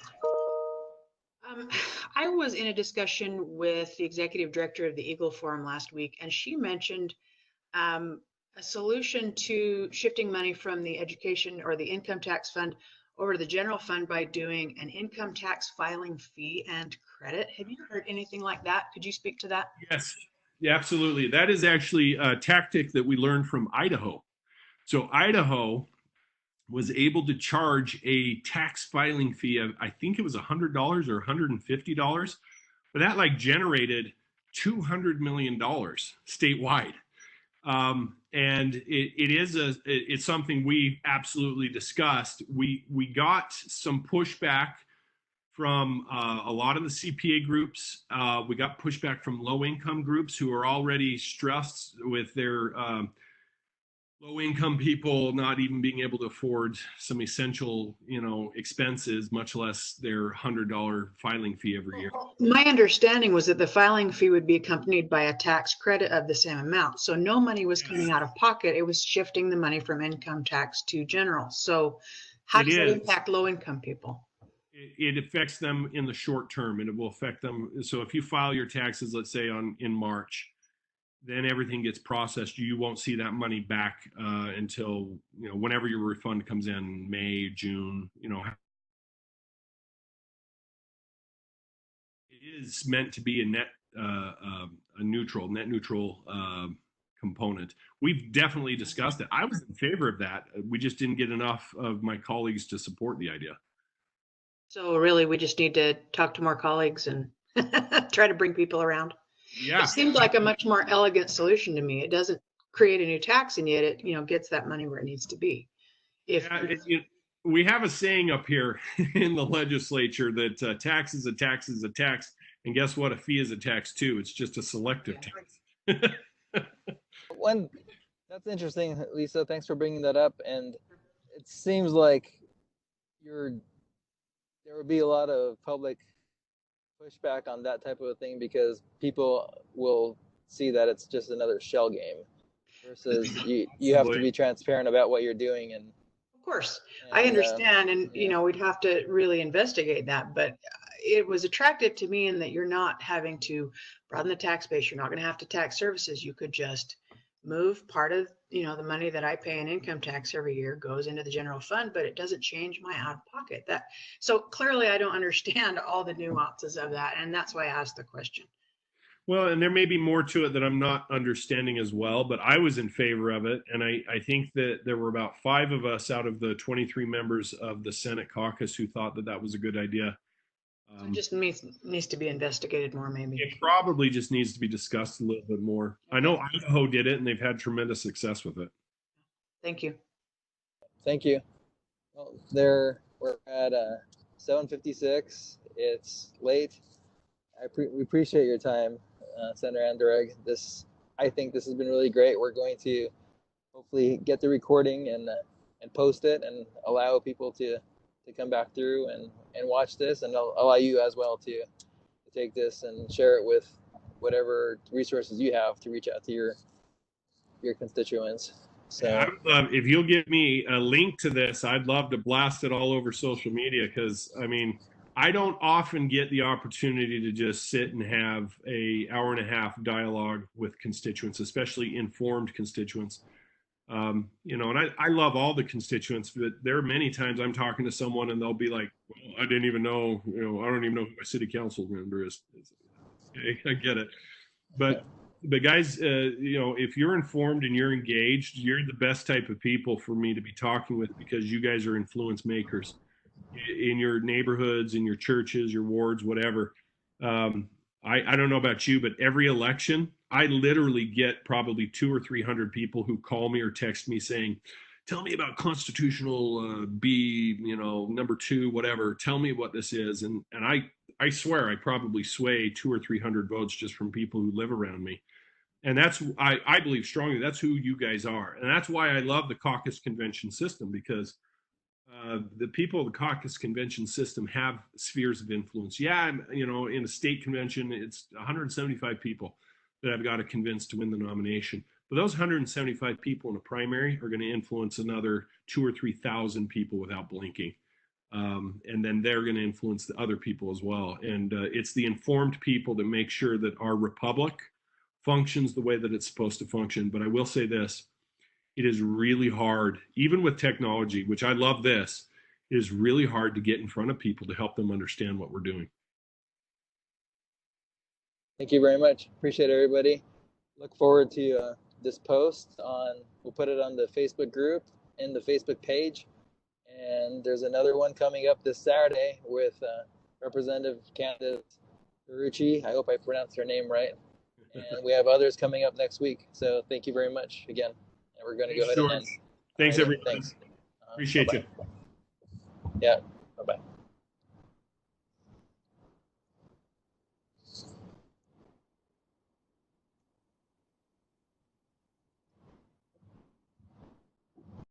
I was in a discussion with the executive director of the Eagle Forum last week, and she mentioned a solution to shifting money from the education or the income tax fund over to the general fund by doing an income tax filing fee and credit. Have you heard anything like that? Could you speak to that? Yes, yeah, absolutely. That is actually a tactic that we learned from Idaho. So Idaho was able to charge a tax filing fee of, I think it was $100 or $150, but that generated $200 million statewide. And it's something we absolutely discussed. We got some pushback from a lot of the CPA groups. We got pushback from low-income groups who are already stressed with their low-income people not even being able to afford some essential, expenses, much less their $100 filing fee every year. My understanding was that the filing fee would be accompanied by a tax credit of the same amount. So no money was coming out of pocket. It was shifting the money from income tax to general. So how does that impact low-income people? It affects them in the short term, and it will affect them. So if you file your taxes, let's say in March, then everything gets processed. You won't see that money back until, whenever your refund comes in, May, June. It is meant to be a net neutral component. We've definitely discussed it. I was in favor of that. We just didn't get enough of my colleagues to support the idea. So really, we just need to talk to more colleagues and try to bring people around. Yeah. It seems like a much more elegant solution to me. It doesn't create a new tax, and yet it, gets that money where it needs to be. We have a saying up here in the legislature that tax is a tax is a tax, and guess what? A fee is a tax too. It's just a selective tax. That's interesting, Lisa. Thanks for bringing that up. And it seems like there would be a lot of public pushback on that type of a thing because people will see that it's just another shell game versus you have to be transparent about what you're doing. And of course, I understand. And, we'd have to really investigate that. But it was attractive to me in that you're not having to broaden the tax base. You're not going to have to tax services. You could just move part of, the money that I pay in income tax every year goes into the general fund, but it doesn't change my out of pocket. So clearly I don't understand all the nuances of that. And that's why I asked the question. Well, and there may be more to it that I'm not understanding as well, but I was in favor of it. And I think that there were about 5 of us out of the 23 members of the Senate caucus who thought that that was a good idea. So it just needs to be investigated more, maybe. It probably just needs to be discussed a little bit more. I know Idaho did it, and they've had tremendous success with it. Thank you. Thank you. Well, we're at 7:56. It's late. We appreciate your time, Senator Anderegg. I think this has been really great. We're going to hopefully get the recording and post it and allow people to come back through and watch this, and allow you as well to take this and share it with whatever resources you have to reach out to your constituents. So if you'll give me a link to this, I'd love to blast it all over social media because, I don't often get the opportunity to just sit and have an hour and a half dialogue with constituents, especially informed constituents. And I love all the constituents, but there are many times I'm talking to someone and they'll be like, well, I didn't even know, I don't even know who my city council member is. I get it. But guys, if you're informed and you're engaged, you're the best type of people for me to be talking with because you guys are influence makers in your neighborhoods, in your churches, your wards, whatever. I don't know about you, but every election, I literally get probably 200 or 300 people who call me or text me saying, tell me about constitutional B, number 2, whatever. Tell me what this is. And I swear I probably sway 200 or 300 votes just from people who live around me. And I believe strongly that's who you guys are. And that's why I love the caucus convention system because the people of the caucus convention system have spheres of influence. Yeah, in a state convention, it's 175 people that I've got to convince to win the nomination. But those 175 people in a primary are going to influence another 2,000 or 3,000 people without blinking. And then they're going to influence the other people as well. And it's the informed people that make sure that our republic functions the way that it's supposed to function. But I will say this. It is really hard, even with technology, which I love this, it is really hard to get in front of people to help them understand what we're doing. Thank you very much. Appreciate it, everybody. Look forward to this post we'll put it on the Facebook group and the Facebook page. And there's another one coming up this Saturday with Representative candidate Rucci. I hope I pronounced her name right. And we have others coming up next week. So thank you very much again. We're going to go ahead and end. Thanks, everyone. Thanks. Appreciate bye-bye. you. Yeah. Bye-bye.